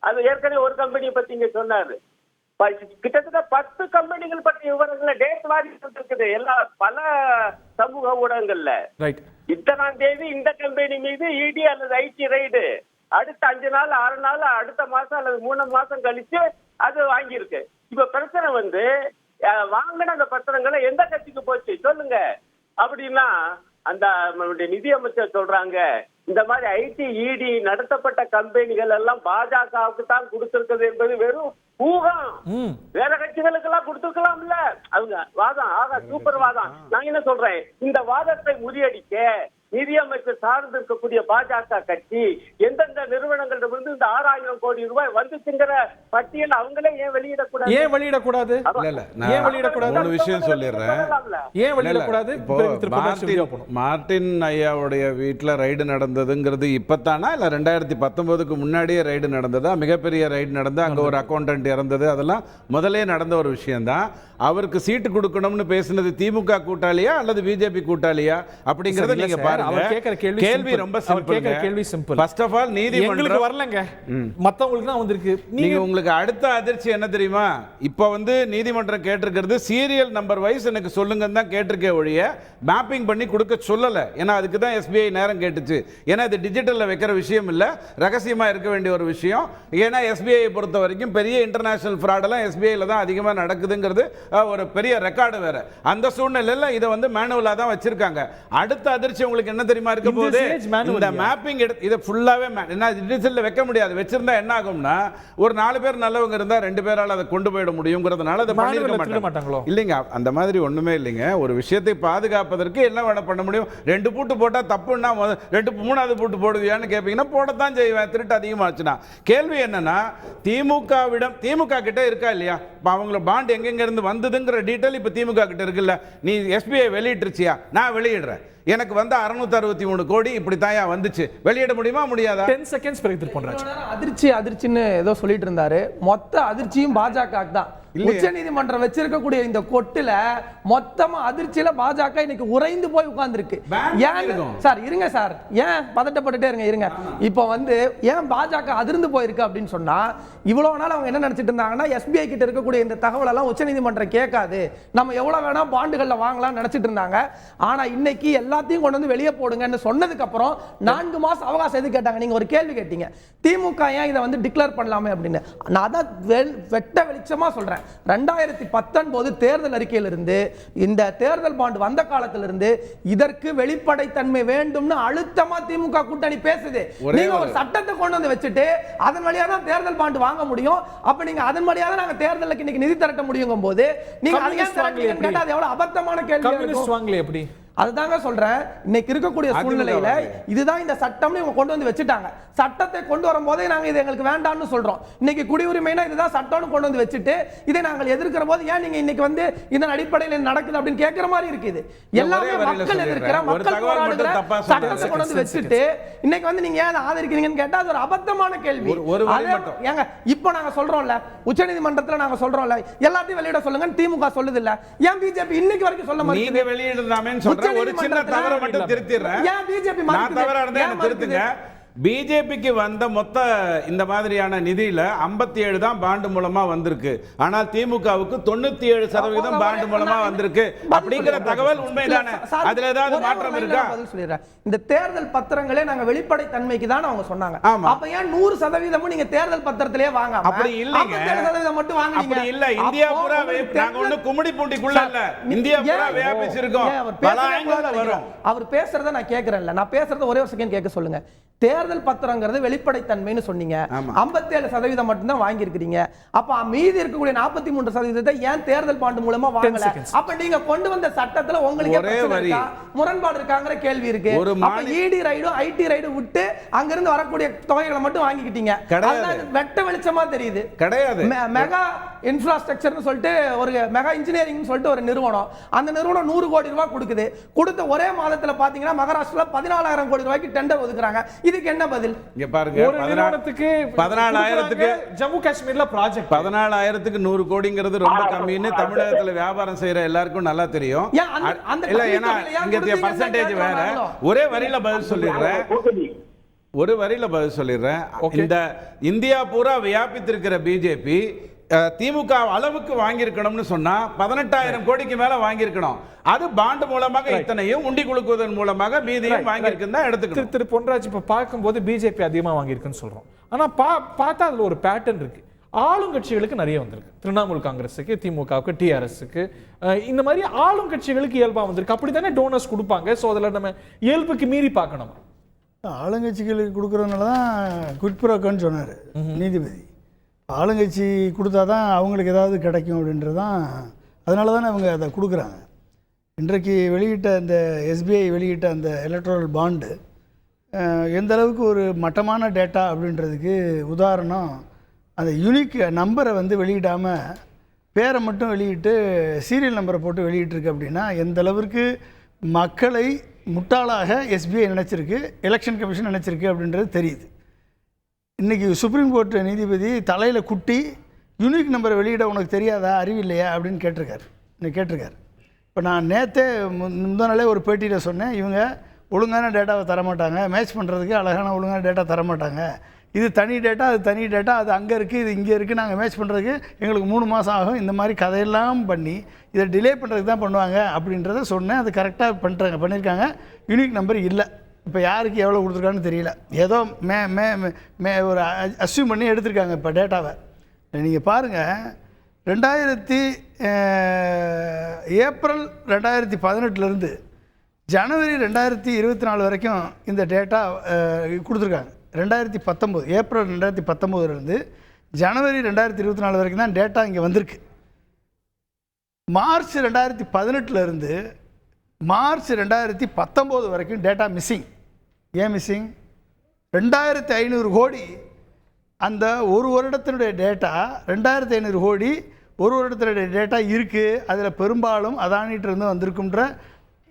F: அது ஏற்கனவே ஒரு கம்பெனியை பத்தி இங்க சொன்னாரு. கிட்டத்தட்ட 10 கம்பெனிகள் பற்றிய விவரங்களை டேட் வாரி இருக்குது எல்லா பல சமூக ஊடகங்கள்ல. இத்தனாம் தேதி இந்த கம்பெனி மீது இடி அல்லது ஐடி ரெய்டு, அடுத்த 5 நாள் 6 நாள் அடுத்த மாசம் அல்லது 3 மாசம் கழிச்சு அது வாங்கியிருக்கு. இப்ப பிரச்சனை வந்து வாங்கின அந்த பத்திரங்களை எந்த கட்சிக்கு போச்சு சொல்லுங்க அப்படின்னா அந்த நிதியமைச்சர் சொல்றாங்க இந்த மாதிரி ஐடி இடி நடத்தப்பட்ட கம்பெனிகள் எல்லாம் பாஜகவுக்கு தான் கொடுத்திருக்கிறது என்பது வெறும் ஊகம். வேற கட்சிகளுக்கு எல்லாம் கொடுத்துருக்கலாம்ல. அவங்க வாதம் ஆக சூப்பர் வாதம். நான் என்ன சொல்றேன், இந்த வாதத்தை முறியடிக்க நிதியமைச்சர் சார்ந்து இருக்கக்கூடிய பாஜக கட்சி எந்தெந்த நிறுவனங்களிடமிருந்து இந்த 6000 கோடி ரூபாய் வந்துச்சுங்கிற பட்டியல் அவங்களே ஏன் வெளியிடக்கூடாது?
A: ஏன் வெளியிடக்கூடாது?
B: ஏன் வெளியிடக்கூடாது? ஒரு விஷயம் சொல்லிடுறேன்.
A: ஏன் வெளியிடக்கூடாது?
B: மார்டின் ஐயாவுடைய வீட்டுல ரைடு நடந்ததுங்கிறது இப்பத்தானா இல்ல 2019க்கு முன்னாடியே ரைடு நடந்ததா? மிகப்பெரிய ரைடு நடந்து அங்க ஒரு அக்கௌண்டன்ட் இறந்தது, அதெல்லாம் முதலே நடந்த ஒரு விஷயம்தான். அவருக்கு சீட்டு கொடுக்கணும்னு பேசினது திமுக கூட்டாளியா அல்லது பிஜேபி கூட்டாளியா அப்படிங்கறத நீங்க பாருங்க. கேள்வி ரொம்ப சிம்பிள். ஃபர்ஸ்ட் ஆஃப் ஆல் நீதிமன்றம் வரலங்க, மத்தவங்களுக்கு தான் வந்திருக்கு. நீங்க உங்களுக்கு அடுத்த அதிர்ச்சி என்ன தெரியுமா? இப்ப வந்து நீதிமன்றம் கேட்டிருக்கிறது சீரியல் நம்பர் வைஸ் எனக்கு சொல்லுங்கன்னு தான் கேட்டிருக்கே ஒழிய மேப்பிங் பண்ணி கொடுக்க சொல்லல. ஏன்னா அதுக்கு தான் எஸ்பிஐ நேரம் கேட்டுச்சு. ஏன்னா இது டிஜிட்டல்ல வைக்கிற விஷயம் இல்ல, ரகசியமா இருக்க வேண்டிய ஒரு விஷயம். ஏன்னா எஸ்பிஐ பொறுத்த வரைக்கும் பெரிய இன்டர்நேஷனல் ஃப்ராட் எல்லாம் எஸ்பிஐல தான் அதிகமா நடக்குதுங்கிறது ஒரு பெரிய ரெக்கார்டு வேற. அந்த சூழ்நிலையில இதை வந்து மேனுவலா தான் வச்சிருக்காங்க. அடுத்த அதிர்ச்சி உங்களுக்கு என்ன தெரியுமா இருக்க போது, இந்த மேப்பிங் இத ஃபுல்லாவே என்ன டிஜிட்டல்ல வைக்க முடியாது. வச்சிருந்தா என்ன ஆகும்னா ஒரு 4 பேர் நல்லவங்க இருந்தா 2 பேரால அதை கொண்டு போயிட முடியும்ங்கிறதுனால அதை பண்ணிருக்க மாட்டாங்களோ? இல்லைங்க, அந்த மாதிரி ஒண்ணுமே இல்லைங்க. ஒரு விஷயத்தை பாதுகாப்பதற்கு என்ன வேணா பண்ண முடியும். 2 பூட்டு போட்டா தப்புன்னா 3வது பூட்டு போடுவியான்னு கேட்பீங்கன்னா போடத்தான் செய்வேன். திருட்டு அதிகமாச்சுன்னா. கேள்வி என்னன்னா திமுக கிட்ட இருக்கா இல்லையா? அவங்களோட பாண்ட் எங்கெங்க இருந்து வந்ததுங்கிற டீட்டெயில் இப்ப திமுக கிட்ட இருக்குல்ல. நீ எஸ்பிஐ வெளியிட்டுருச்சியா? நான் வெளியிடுறேன். எனக்கு வந்து 663 கோடி இப்படி தாயா வந்துச்சு. வெளியிட முடியுமா முடியாதா?
A: 10 செகண்ட்ஸ் பிறகு போன்றாச்சு.
C: அதிர்ச்சின்னு ஏதோ சொல்லிட்டு இருந்தாரு. மொத்த அதிர்ச்சியும் பாஜக தான். உச்ச நீதிமன்றம் வச்சிருக்கக்கூடிய இந்த கொட்டுல மொத்தமா அதிர்ச்சியில பாஜக இன்னைக்கு உறைந்து போய் உட்கார்ந்துருக்கு. சார் இருங்க சார், ஏன் பதட்டப்பட்டுட்டே இருங்க. இப்போ வந்து ஏன் பாஜக அதிர்ந்து போயிருக்கு அப்படின்னு சொன்னா, இவ்வளவு நாள் அவங்க என்ன நினைச்சிட்டு இருந்தாங்கன்னா எஸ்பிஐ கிட்ட இருக்கக்கூடிய இந்த தகவல் எல்லாம் உச்ச நீதிமன்றம் கேட்காது, நம்ம எவ்வளவு வேணா பாண்டுகள்ல வாங்கலாம் நினைச்சிட்டு இருந்தாங்க. ஆனா இன்னைக்கு எல்லாத்தையும் கொண்டு வந்து வெளியே போடுங்கன்னு சொன்னதுக்கு அப்புறம் 4 மாசம் அவகாசம் எது கேட்டாங்க? நீங்க ஒரு கேள்வி கேட்டீங்க, திமுக ஏன் இதை வந்து டிக்ளேர் பண்ணலாமே அப்படின்னு. நான் தான் வெட்ட வெளிச்சமா சொல்றேன். 2019 தேர்தல் அறிக்கையிலிருந்து இந்த தேர்தல் பாண்டு வந்த காலத்திலிருந்து இதற்கு வெளிப்படைத்தன்மை வேண்டும்னு அழுத்தமா திமுக கூட்டணி பேசுது. நீங்க ஒரு சட்டத்தை கொண்டு வந்து வச்சுட்டு அதன் வழியா தான் தேர்தல் பாண்டு வாங்க முடியும். அப்ப நீங்க அதன் வழியா தான் நாங்க தேர்தலுக்கு இன்னைக்கு நிதி திரட்ட முடியும் போது நீங்க அதை ஏன் திரட்டீங்கன்னு கேட்டா அது எவ்வளவு அபத்தமான கேள்வி. எப்படி அதுதாங்க சொல்றேன். இன்னைக்கு இருக்கக்கூடிய சூழ்நிலையில இதுதான் இந்த சட்டம்னு இவங்க கொண்டு வந்து வச்சுட்டாங்க. சட்டத்தை கொண்டு வரும்போதே நாங்க இது எங்களுக்கு வேண்டாம்னு சொல்றோம். இன்னைக்கு குடியுரிமைனா இதுதான் சட்டம்னு கொண்டு வந்து வச்சுட்டு இதை நாங்கள் எதிர்க்கிற போது ஏன் நீங்க இன்னைக்கு வந்து இதன் அடிப்படையில் நடக்குது அப்படின்னு கேட்கிற மாதிரி இருக்குது. எல்லாமே மக்கள் எதிர்க்கிற மக்கள் போராடுகிற சட்டத்தை கொண்டு வந்து வச்சுட்டு இன்னைக்கு வந்து நீங்க ஏன் ஆதரிக்கிறீங்கன்னு கேட்டா அது ஒரு அபத்தமான கேள்வி. ஏங்க இப்போ நாங்க சொல்றோம்ல, உச்சநீதிமன்றத்தில் நாங்க சொல்றோம்ல எல்லாத்தையும் வெளியிட சொல்லுங்க, திமுக சொல்லுது இல்ல, ஏன் பிஜேபி இன்னைக்கு வரைக்கும் சொல்ல மாட்டேங்குது? நீங்க வெளியிடலாமேன்னு சொல்ற ஒரு சின்ன தவறை மட்டும் திருத்திடுறேன். நான் தவறா இருந்தா என்ன திருத்துங்க. பிஜேபிக்கு வந்த மொத்த இந்த மாதிரியான நிதியில 57 தான் பாண்டு மூலமா வந்திருக்கு. ஆனால் திமுகவுக்கு 97% பாண்டு மூலமா வந்திருக்கு அப்படிங்கிற தகவல் உண்மைதானே? அதுல ஏதாவது மாற்றம் இருக்கா? இந்த தேர்தல் பத்திரங்களே நாங்க வெளிப்படை தன்மைக்கு தான் அவங்க சொன்னாங்க. அப்ப ஏன் 100% நீங்க தேர்தல் பத்திரத்திலே வாங்க? அப்படி இல்லைங்க, 57% மட்டும் வாங்குறீங்க.
B: அப்படி இல்ல. இந்தியா பூரா நாங்க ஒண்ணு கும்மிடி பூண்டிக்குள்ள இல்ல, இந்தியா பூரா வியாபிச்சிருக்கோம். பல ஆங்கிள்ல வரும்.
C: அவர் பேசுறத நான் கேக்குறேன்ல, நான் பேசுறத ஒரே ஒரு செகண்ட் கேட்க சொல்லுங்க. தேர்தல் பத்திரங்கிறது வெளிப்படைத்தன்மைன்னு சொன்னீங்க, 57% மட்டும் தான் வாங்கி இருக்கிறீங்க. அப்ப மீதி இருக்கக்கூடிய 43% ஏன் தேர்தல் பாண்டு மூலமா வாங்கல? அப்ப நீங்க கொண்டு வந்த சட்டத்துல உங்களுக்கு முரண்பாடு இருக்காங்கிற கேள்வி இருக்கு. அப்ப இடி ரைடும் ஐடி ரைடும் விட்டு அங்க இருந்து வரக்கூடிய தொகைகளை மட்டும் வாங்கிக்கிட்டீங்க. வெட்ட வெளிச்சமா தெரியுது.
B: கிடையாது.
C: மெகா இன்ஃப்ராஸ்ட்ரக்சர்னு சொல்லிட்டு ஒரு மெகா இன்ஜினியரிங் சொல்லிட்டு ஒரு நிறுவனம், அந்த நிறுவனம் 100 கோடி ரூபாய் கொடுக்குது. கொடுத்த ஒரே மாதத்துல பாத்தீங்கன்னா மகாராஷ்டிரால 14,000 கோடி ரூபாய்க்கு டெண்டர் ஒதுக்குறாங்க. இதுக்கு என்ன பதில்?
B: இங்க பாருங்க, ஒரு நிறுவனத்துக்கு 14,000க்கு ஜம்மு காஷ்மீர்ல ப்ராஜெக்ட் 14,000க்கு 100 கோடிங்கிறது ரொம்ப கம்மின்னு தமிழகத்துல வியாபாரம் செய்யற எல்லாருக்கும் நல்லா தெரியும். இல்ல, ஏன்னா இங்க பர்சன்டேஜ் வேற. ஒரே வரியில பதில் சொல்லிடுறேன். இந்த இந்தியா பூரா வியாபித்திருக்கிற பிஜேபி திமுக அளவுக்கு வாங்கியிருக்கணும்னு சொன்னா 18,000 கோடிக்கு மேல வாங்கியிருக்கணும். அது பாண்டு மூலமாக இத்தனையும் உண்டி கொடுக்குவதன் மூலமாக மீதியும் வாங்கியிருக்குன்னு தான் எடுத்துக்கணும்.
A: திரு பொன்ராஜ் இப்ப பார்க்கும்போது பிஜேபி அதிகமா வாங்கியிருக்குன்னு சொல்றோம். ஆனா பார்த்தா அதுல ஒரு பேட்டர்ன் இருக்கு. ஆளுங்கட்சிகளுக்கு நிறைய வந்திருக்கு. திரிணாமுல் காங்கிரஸுக்கு, திமுகவுக்கு, டிஆர்எஸ்க்கு, இந்த மாதிரி ஆளுங்கட்சிகளுக்கு இயல்பா வந்திருக்கு. அப்படித்தானே டோனர்ஸ் கொடுப்பாங்க. ஸோ அதில் நம்ம இயல்புக்கு மீறி பார்க்கணும்.
G: ஆளுங்கட்சிகளுக்கு கொடுக்குறதுனால தான் குவிட் ப்ரோக்கோன்னு சொன்னார் நீதிபதி. ஆளுங்கட்சி கொடுத்தா தான் அவங்களுக்கு ஏதாவது கிடைக்கும் அப்படின்றது தான், அதனால தானே அவங்க அதை கொடுக்குறாங்க. இன்றைக்கு வெளியிட்ட அந்த எஸ்பிஐ வெளியிட்ட அந்த எலக்ட்ரல் பாண்டு எந்த அளவுக்கு ஒரு மட்டமான டேட்டா அப்படின்றதுக்கு உதாரணம், அந்த யூனிக் நம்பரை வந்து வெளியிடாமல் பேரை மட்டும் வெளியிட்டு சீரியல் நம்பரை போட்டு வெளியிட்டிருக்கு. அப்படின்னா எந்த அளவிற்கு மக்களை முட்டாளாக எஸ்பிஐ நினச்சிருக்கு, எலெக்ஷன் கமிஷன் நினச்சிருக்கு அப்படின்றது தெரியுது. இன்றைக்கி சுப்ரீம் கோர்ட் நீதிபதி தலையில் குட்டி யூனிக் நம்பரை வெளியிட உனக்கு தெரியாதா, அறிவில்லையா அப்படின்னு கேட்டிருக்காரு. இப்போ நான் நேற்றே முந்தானாலே ஒரு பேட்டியில் சொன்னேன், இவங்க ஒழுங்கான டேட்டாவை தரமாட்டாங்க, மேட்ச் பண்ணுறதுக்கு அழகான ஒழுங்கான டேட்டா தரமாட்டாங்க, இது தனி டேட்டா அது தனி டேட்டா, அது அங்கே இருக்குது இது இங்கே இருக்குது, நாங்கள் மேட்ச் பண்ணுறதுக்கு எங்களுக்கு 3 மாதம் ஆகும், இந்த மாதிரி கதையெல்லாம் பண்ணி இதை டிலே பண்ணுறதுக்கு தான் பண்ணுவாங்க அப்படின்றத சொன்னேன். அது கரெக்டாக பண்ணியிருக்காங்க. யூனிக் நம்பர் இல்லை. இப்போ யாருக்கு எவ்வளோ கொடுத்துருக்கான்னு தெரியல, ஏதோ ஒரு அஸ்யூம் பண்ணி எடுத்திருக்காங்க இப்போ டேட்டாவை. நீங்கள் பாருங்கள், ஏப்ரல் 2018 ஜனவரி 2024 வரைக்கும் இந்த டேட்டா கொடுத்துருக்காங்க. 2019 ஏப்ரல் 2019 ஜனவரி 2024 வரைக்கும் தான் டேட்டா இங்கே வந்திருக்கு. மார்ச் 2018 மார்ச் 2019 வரைக்கும் டேட்டா மிஸ்ஸிங். ஏன் மிஸ்ஸிங்? 2500 கோடி அந்த ஒரு வருடத்தினுடைய டேட்டா, 2500 கோடி ஒரு வருடத்தினுடைய டேட்டா இருக்குது. அதில் பெரும்பாலும் அதானிகிட்டேருந்து வந்திருக்குன்ற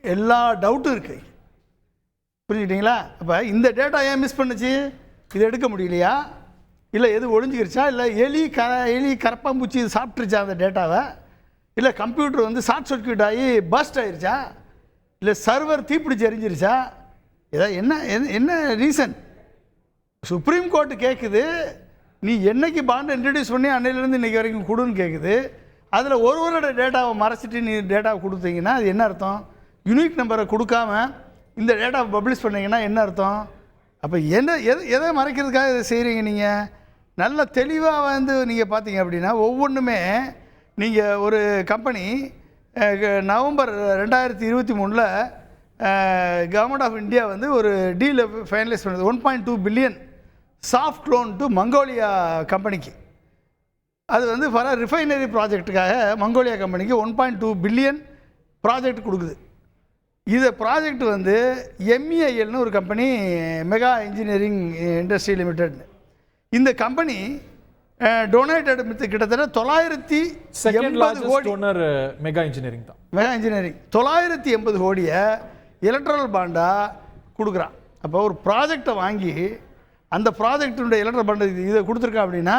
G: எல்லா டவுட்டும் இருக்குது. புரிஞ்சுக்கிட்டீங்களா? அப்போ இந்த டேட்டா ஏன் மிஸ் பண்ணுச்சு? இது எடுக்க முடியலையா, இல்லை எது ஒழிஞ்சிக்கிருச்சா, இல்லை எலி கரப்பாம்பூச்சி சாப்பிட்ருச்சா அந்த டேட்டாவை, இல்லை கம்ப்யூட்டர் வந்து ஷார்ட் சர்க்யூட் ஆகி பஸ்ட் ஆகிருச்சா, இல்லை சர்வர் தீப்பிடிச்சு எரிஞ்சிருச்சா, ஏதாவது என்ன ரீசன்? சுப்ரீம் கோர்ட்டு கேட்குது, நீ என்னைக்கு பாண்டை இன்ட்ரடியூஸ் பண்ணி அன்னையிலேருந்து இன்றைக்கி வரைக்கும் கொடுன்னு கேட்குது. அதில் ஒரு வருட டேட்டாவை மறைச்சிட்டு நீ டேட்டாவை கொடுத்தீங்கன்னா அது என்ன அர்த்தம்? யூனிக் நம்பரை கொடுக்காம இந்த டேட்டாவை பப்ளிஷ் பண்ணிங்கன்னா என்ன அர்த்தம்? அப்போ எதை மறைக்கிறதுக்காக இதை செய்கிறீங்க? நீங்கள் நல்ல தெளிவாக வந்து நீங்கள் பார்த்தீங்க அப்படின்னா ஒவ்வொன்றுமே, நீங்கள் ஒரு company November 2023 government of India வந்து ஒரு டீலை ஃபைனலைஸ் பண்ணுது. 1.2 billion soft loan to Mongolia கம்பெனிக்கு. அது வந்து ஃபார் ரிஃபைனரி ப்ராஜெக்ட்டுக்காக மங்கோலியா கம்பெனிக்கு 1.2 பில்லியன் ப்ராஜெக்ட் கொடுக்குது. இது ப்ராஜெக்ட் வந்து MEILனு ஒரு company, mega engineering industry limited. இந்த கம்பெனி டொனேட்டட் கிட்டத்தட்ட 980 கோடி.
A: மெகா இன்ஜினியரிங் தான்.
G: மெகா இன்ஜினியரிங் 980 கோடியை எலக்ட்ரல் பாண்டாக கொடுக்குறான். அப்போ ஒரு ப்ராஜெக்டை வாங்கி அந்த ப்ராஜெக்டினுடைய எலக்ட்ரல் பாண்டு இதை கொடுத்துருக்கா அப்படின்னா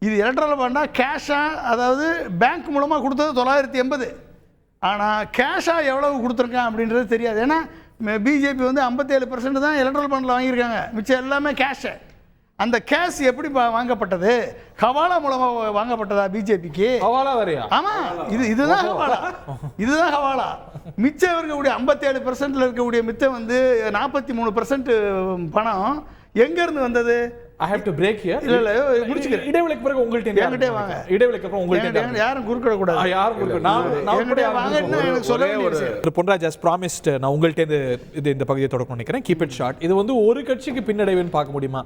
G: இது எலக்ட்ரல் பாண்டா கேஷாக, அதாவது பேங்க் மூலமாக கொடுத்தது 980, ஆனால் கேஷாக எவ்வளவு கொடுத்துருக்கான் அப்படின்றது தெரியாது. ஏன்னா பிஜேபி வந்து 57% தான் எலக்ட்ரல் பாண்டில் வாங்கியிருக்காங்க, மிச்சம் எல்லாமே கேஷு. அந்த கேஷ் எப்படி வாங்கப்பட்டது? ஹவாலா மூலமாக வாங்கப்பட்டதா பிஜேபிக்கு?
A: ஹவாலா வரையா?
G: ஆமாம், இதுதான் ஹவாலா. இதுதான் ஹவாலா. மிச்சம் இருக்கக்கூடிய 57% இருக்கக்கூடிய மிச்சம் வந்து 43% பணம் எங்கேருந்து வந்தது?
A: I have to break here.
G: இல்ல முடிச்சுக்கிறேன்.
A: இடைவேளைக்கு பிறகு உங்கள்ட்ட
G: என்கிட்டே வாங்க.
A: இடைவேளைக்கு அப்புறம் உங்கள்ட்ட
G: யாரும் குறுக்கிட கூடாது.
A: யாரும் குறுக்கிட. நான் கூட
G: வாங்க. எனக்கு சொல்ல ஒரு
A: பொன்ராஜ் as promised, நான் உங்கள்ட்ட இந்த பகுதியை தொடக்க நினைக்கிறேன். Keep it short. இது வந்து ஒரு கட்சிக்கு பின்னடைவுன்னு பார்க்க முடியுமா?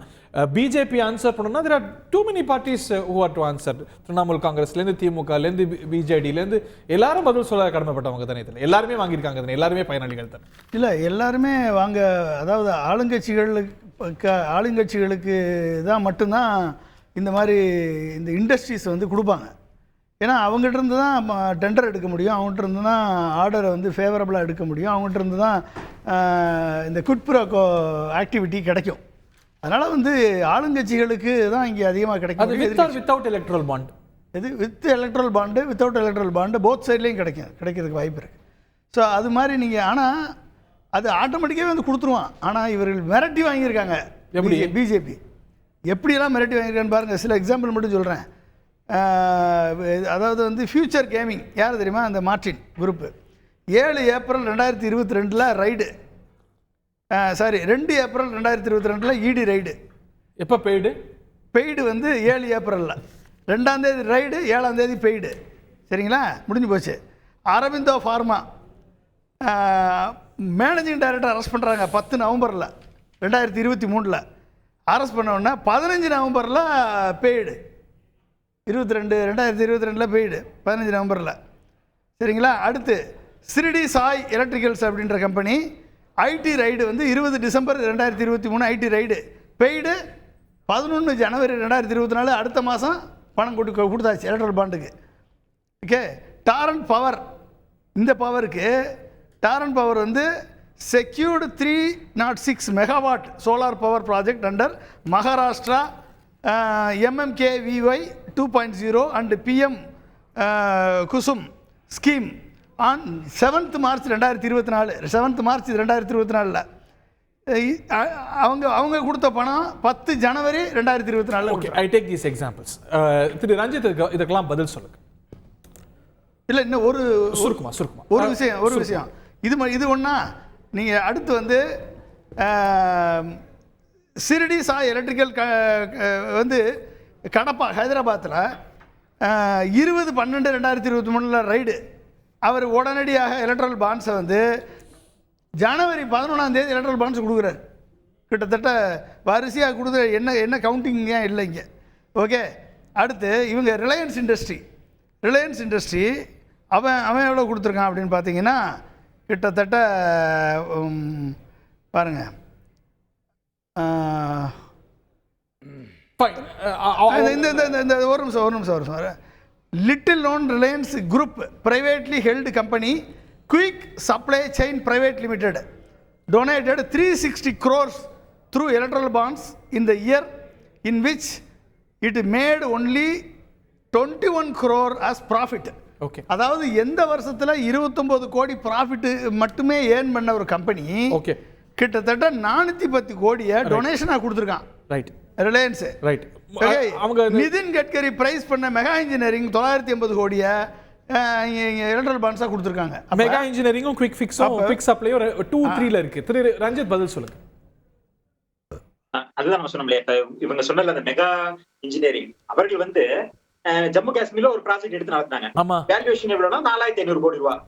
A: பிஜேபி ஆன்சர் பண்ணணும்னா there are too many parties who are to answer. Trinamool காங்கிரஸ்லேருந்து, திமுகலேருந்து, பிஜேடியிலேருந்து எல்லாரும் பதில் சொல்ல கடமைப்பட்டவங்க தானே. இதில் எல்லாருமே வாங்கியிருக்காங்க தானே, எல்லாருமே பயனாளிகள் தானே.
G: இல்லை எல்லாருமே வாங்க, அதாவது ஆளுங்கட்சிகளுக்கு தான் மட்டும்தான் இந்த மாதிரி இந்த இண்டஸ்ட்ரீஸ் வந்து கொடுப்பாங்க. ஏன்னா அவங்ககிட்ட இருந்து தான் டெண்டர் எடுக்க முடியும், அவங்ககிட்ட இருந்து தான் ஆர்டரை வந்து ஃபேவரபுளாக எடுக்க முடியும், அவங்ககிட்ட இருந்து தான் இந்த குட் ப்ரோக்கோ ஆக்டிவிட்டி கிடைக்கும். அதனால் வந்து ஆளுங்கட்சிகளுக்கு தான் இங்கே அதிகமாக கிடைக்கும்.
A: அது வித்தவுட் எலக்ட்ரல் பாண்ட்.
G: இது with electoral bond, without electoral bond both சைட்லேயும் கிடைக்கிறதுக்கு வாய்ப்பு இருக்குது. ஸோ அது மாதிரி நீங்கள், ஆனால் அது ஆட்டோமேட்டிக்காகவே வந்து கொடுத்துருவான். ஆனால் இவர்கள் மிரட்டி வாங்கியிருக்காங்க. எப்படி பிஜேபி எப்படியெல்லாம் மிரட்டி வாங்கியிருக்கான்னு பாருங்கள். சில எக்ஸாம்பிள் மட்டும் சொல்கிறேன். அதாவது வந்து ஃபியூச்சர் கேமிங் யார் தெரியுமா, அந்த Martin group. 7 April 2022 raid, sorry 2 April 2022 ED ride.
A: எப்போ பெய்டு?
G: பெய்டு வந்து 7 ஏப்ரலில், 2ஆம் தேதி ரைடு, 7ஆம் தேதி பெய்டு. சரிங்களா, முடிஞ்சு போச்சு. Aurobindo pharma managing director arrest பண்ணுறாங்க 10 நவம்பரில் 2023. அரெஸ்ட் பண்ண உடனே 15 நவம்பரில் பெய்டு, 2022 பெய்டு 15 நவம்பரில். சரிங்களா, அடுத்து சிரிடி சாய் எலக்ட்ரிக்கல்ஸ் அப்படின்ற கம்பெனி ஐடி ரைடு வந்து 20 டிசம்பர் 2023 ஐடி ரைடு, பெய்டு 11 ஜனவரி 2024. அடுத்த மாதம் பணம் கொடுத்தாச்சு எலக்ட்ரல் பாண்டுக்கு. ஓகே. டாரண்ட் பவர், இந்த பவருக்கு டாரண்ட் பவர் வந்து secured 306 megawatt solar power project under Maharashtra MMKVY 2.0 and PM Kusum scheme on 7th March 2024. 7th March 2024 அவங்க கொடுத்த பணம் 10 ஜனவரி 2024.
A: Okay, I take these examples. திரு ரஞ்சித் இதுக்கெல்லாம் பதில் சொல்லுங்க.
G: இல்லை, இன்னும் ஒரு
A: சுருக்குமா
G: ஒரு விஷயம் இது ஒன்றா. நீங்கள் அடுத்து வந்து சிரிடி சாய் எலக்ட்ரிக்கல் வந்து கடப்பா ஹைதராபாத்தில் 20/12/2023 ரைடு. அவர் உடனடியாக எலக்ட்ரல் பாண்ட்ஸை வந்து ஜனவரி 11ஆம் தேதி எலக்ட்ரல் பாண்ட்ஸ் கொடுக்குறாரு. கிட்டத்தட்ட வரிசையாக கொடுத்து என்ன கவுண்டிங் ஏன் இல்லை இங்கே. ஓகே. அடுத்து இவங்க ரிலையன்ஸ் இண்டஸ்ட்ரி அவன் எவ்வளோ கொடுத்துருக்கான் அப்படின்னு பார்த்தீங்கன்னா கிட்டத்தட்ட பாருங்கள், இந்த ஒரு நிமிஷம். Little known Reliance group privately held company quick supply chain private limited donated 360 crores through electoral bonds in the year in which it made only 21 crore as profit.
A: Okay.
G: அதாவது எந்த வருஷத்துல 29 கோடி ப்ராஃபிட் மட்டுமே ஏர்ன் பண்ண ஒரு company
A: okay
G: கிட்டத்தட்ட 410 கோடியை டொனேஷனா கொடுத்துருக்கான்.
A: ரைட்.
G: ரிலையன்ஸ்.
A: ரைட்.
G: அவங்க நிதின் கட்கரி பிரைஸ் பண்ண மெகா இன்ஜினியரிங் 980 கோடியை எலக்ட்ரல் பாண்ட்ஸா கொடுத்துருக்காங்க.
A: மெகா இன்ஜினியரிங்கும் குவிக் ஃபிக்ஸும் குவிக் சப்ளையும் 2-3ல இருக்கு. திரு ரஞ்சித் பதில் சொல்லுங்க.
D: அதுதான் நம்ம சொன்னோம்ல, இப்ப இவங்க சொன்னல அந்த மெகா இன்ஜினியரிங் அவர்கள் வந்து ஜம்மு காஷ்மீர்ல ஒரு ப்ராஜெக்ட் எடுத்து நடத்தினாங்க. வேல்யூவேஷன் எவ்வளவுனா 4500 கோடி ரூபாய்.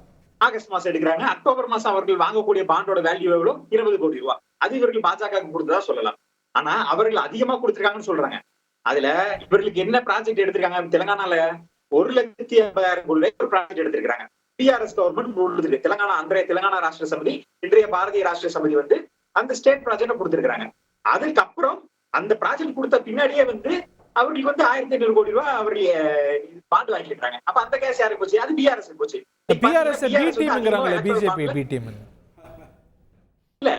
D: ஆகஸ்ட் மாசம் எடுக்கிறாங்க. அக்டோபர் மாசம் அவர்கள் வாங்கக்கூடிய பாண்டோட வேல்யூ எவ்வளவு? 20 கோடி ரூபாய். அது இவர்கள் பாஜக கொடுத்ததா சொல்லலாம். ஆனா அவர்கள் அதிகமா கொடுத்திருக்காங்கன்னு சொல்றாங்க. அதுல இவர்களுக்கு என்ன ப்ராஜெக்ட் எடுத்திருக்காங்க? தெலுங்கானால 1,80,000 கோடி ரூபாய் ஒரு ப்ராஜெக்ட் எடுத்திருக்காங்க. டிஆர்எஸ் கவர்மெண்ட் கொடுத்துருக்கு. அன்றைய தெலுங்கானா ராஷ்டிர சமிதி, இன்றைய பாரதிய ராஷ்டிர சமிதி வந்து அந்த ஸ்டேட் ப்ராஜெக்ட் கொடுத்திருக்காங்க. அதுக்கப்புறம் அந்த ப்ராஜெக்ட் கொடுத்த பின்னாடியே வந்து அவர்களுக்கு வந்து 1500 கோடி ரூபாய் அவர்கள் பாண்டு வாங்கிட்டாங்க. அப்ப அந்த கேஸ் யாருக்கு போச்சு? அது பிஆர்எஸ் போச்சு. இல்ல,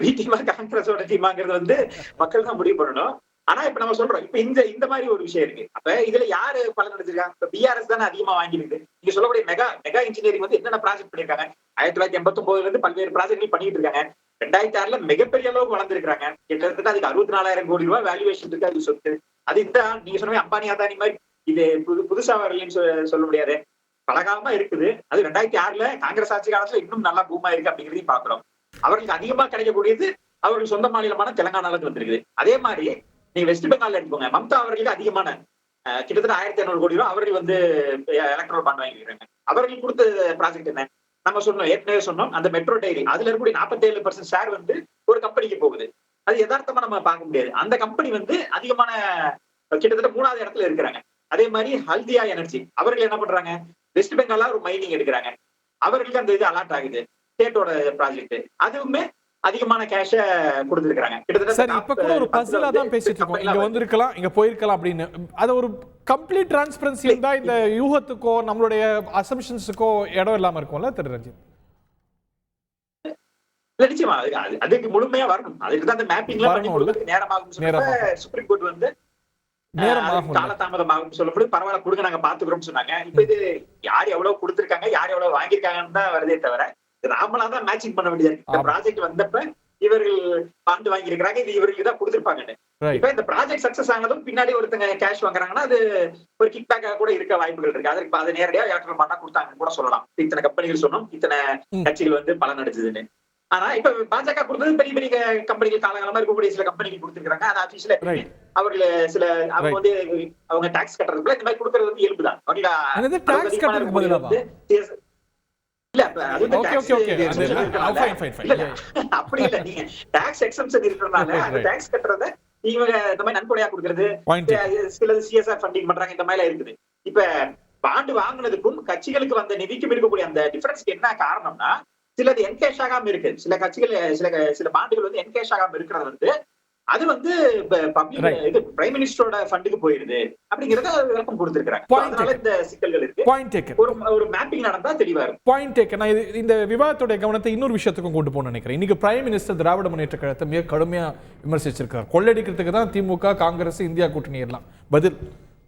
D: பி டீமா காங்கிரஸோட டீமாங்கிறது வந்து மக்கள் தான் முடிவு பண்ணணும். ஆனா இப்ப நம்ம சொல்றோம், இப்ப இந்த மாதிரி ஒரு விஷயம் இருக்கு. அப்ப இதுல யாரு பலன் எடுத்திருக்காங்க? இப்ப பிஆர்எஸ் தானே அதிகமா வாங்கிருக்கு. நீங்க சொல்லக்கூடிய மெகா இன்ஜினியரிங் வந்து என்னென்ன ப்ராஜெக்ட் பண்ணிருக்காங்க? 1989 இருந்து பல்வேறு ப்ராஜெக்ட் பண்ணிட்டு இருக்காங்க. 2006 மிகப்பெரிய அளவுக்கு வளர்ந்துருக்காங்க. கிட்டத்தட்ட அதுக்கு 64,000 கோடி ரூபாய் வேல்யூவேஷன் இருக்கு. அது சொத்து. அது இந்த நீங்க சொன்ன அம்பானி அதானி மாதிரி இது புதுசா வரலன்னு சொல்ல முடியாது. பலகாலமா இருக்குது. அது 2006 காங்கிரஸ் ஆட்சி காலத்துல இன்னும் நல்லா பூமா இருக்கு அப்படிங்கிறதையும் பாக்குறோம். அவர்களுக்கு அதிகமா கிடைக்கக்கூடியது அவர்கள் சொந்த மாநிலமான தெலுங்கானால வந்திருக்குது. அதே மாதிரி நீங்க வெஸ்ட் பெங்கால் எடுத்துக்கோங்க. மம்தா அவர்களுக்கு அதிகமான கிட்டத்தட்ட 1500 கோடி ரூபாய் அவர்கள் வந்து எலக்ட்ரல் பாண்ட் வாங்கிக்கிறாங்க. அவர்கள் கொடுத்த ப்ராஜெக்ட் என்ன? நம்ம சொன்னோம், ஏற்கனவே சொன்னோம், அந்த மெட்ரோ டெய்ரி அதுல இருக்கக்கூடிய 47% ஷேர் வந்து ஒரு கம்பெனிக்கு போகுது. அது யதார்த்தமா நம்ம பார்க்க முடியாது. அந்த கம்பெனி வந்து அதிகமான கிட்டத்தட்ட 3வது இடத்துல இருக்கிறாங்க. அதே மாதிரி ஹல்தியா எனர்ஜி அவர்கள் என்ன பண்றாங்க? வெஸ்ட் பெங்காலா ஒரு மைனிங் எடுக்கிறாங்க. அவர்களுக்கு அந்த இது அலாட் ஆகுது. ஸ்டேட்டோட ப்ராஜெக்ட் அதுவுமே அதிகமான கேஷ கொடுத்திருக்காங்க.
A: கிட்டத்தட்ட இப்ப கூட ஒரு பசிலா தான் பேசிட்டு இருக்கோம். இங்க வந்திருக்கலாம், இங்க போயிருக்கலாம் அப்படின்னு. அது ஒரு கம்ப்ளீட் டிரான்ஸ்பரன்சி இருந்தா இந்த யூகத்துக்கோ நம்மளுடைய அசம்ஷன்ஸுக்கோ இடம் இல்லாம இருக்கும்ல திரு ரஞ்சித்?
D: நிச்சயமா அதுக்கு முழுமையா வரணும். அதுக்கு தான் அந்த மேப்பிங்லாம் பண்ணி கொடுத்து நேரமாகும் சுப்ரீம் கோர்ட் வந்து காலதாமதமாகும் சொல்லும்போது பரவாயில்ல கொடுங்க, நாங்க பாத்துக்கிறோம்னு சொன்னாங்க. இப்ப இது யார் எவ்வளவு கொடுத்திருக்காங்க, யார் எவ்வளவு வாங்கியிருக்காங்கன்னு தான் வருதே தவிர நாமளா தான் மேட்சிங் பண்ண வேண்டியது இருக்கு. ப்ராஜெக்ட் வந்தப்ப இவர்கள் பாண்டு வாங்கி இருக்கிறாங்க, இது இவர்களுக்கு தான் கொடுத்திருப்பாங்கன்னு. இப்ப இந்த ப்ராஜெக்ட் சக்சஸ் ஆனதும் பின்னாடி ஒருத்தங்க கேஷ் வாங்குறாங்கன்னா அது ஒரு கிக் பேக்கா கூட இருக்க வாய்ப்புகள் இருக்கு. அதற்கு அதை நேரடியா எலக்ட்ரல் பாண்டா கொடுத்தாங்கன்னு கூட சொல்லலாம். இத்தனை கம்பெனிகள் சொன்னோம், இத்தனை கட்சிகள் வந்து பலன் அடைச்சதுன்னு. ஆனா இப்ப பாஜக கொடுத்தது பெரிய பெரிய கம்பெனிகள், காலகாலமா இருக்கக்கூடிய சில கம்பெனிகள் கொடுத்திருக்காங்க. அது ஆபீஸ்ல அவர்கள் சில அவங்க வந்து அவங்க டாக்ஸ் கட்டுறதுக்குள்ள இந்த மாதிரி கொடுக்கறது வந்து இயல்புதான். இல்ல அப்படி இல்ல, நீங்க டாக்ஸ் எக்ஸம்ஷன் இருக்கிறதுனால அந்த டாக்ஸ் கட்டுறத இவங்க இந்த மாதிரி நன்கொடையா கொடுக்கறது, சிலது சிஎஸ்ஆர் ஃபண்டிங் பண்றாங்க, இந்த மாதிரி இருக்குது. இப்ப பாண்டு வாங்குனதுக்கும் கட்சிகளுக்கு வந்த நிதிக்கும் இருக்கக்கூடிய அந்த டிஃபரன்ஸ்க்கு என்ன காரணம்னா, சிலது என்கேஷ் ஆகாம இருக்கு. சில கட்சிகள் சில பாண்டுகள் வந்து என்கேஷ் ஆகாம இருக்கிறது வந்து அது வந்து பப்ளிக் இது பிரைம் மினிஸ்டரோட ஃபண்டுக்கு போயிருது அப்படிங்கறத விளக்கம் கொடுத்திருக்காங்க. அதனால இந்த சிக்கல்கள் இருக்கு. ஒரு மேப்பிங் நடந்தா தெளிவா இருக்கும்.
A: Point taken. நான் இந்த விவாதத்துடைய கவனத்தை இன்னொரு விஷயத்துக்கும் கொண்டு போக நினைக்கிறேன். இன்னைக்கு பிரைம் மினிஸ்டர் திராவிட முன்னேற்ற கழகத்தை மிக கடுமையா விமர்சிச்சிருக்கார். கொள்ளையடிக்கிறதுக்கு தான் திமுக, காங்கிரஸ், இந்தியா கூட்டணி எல்லாம் பதில்.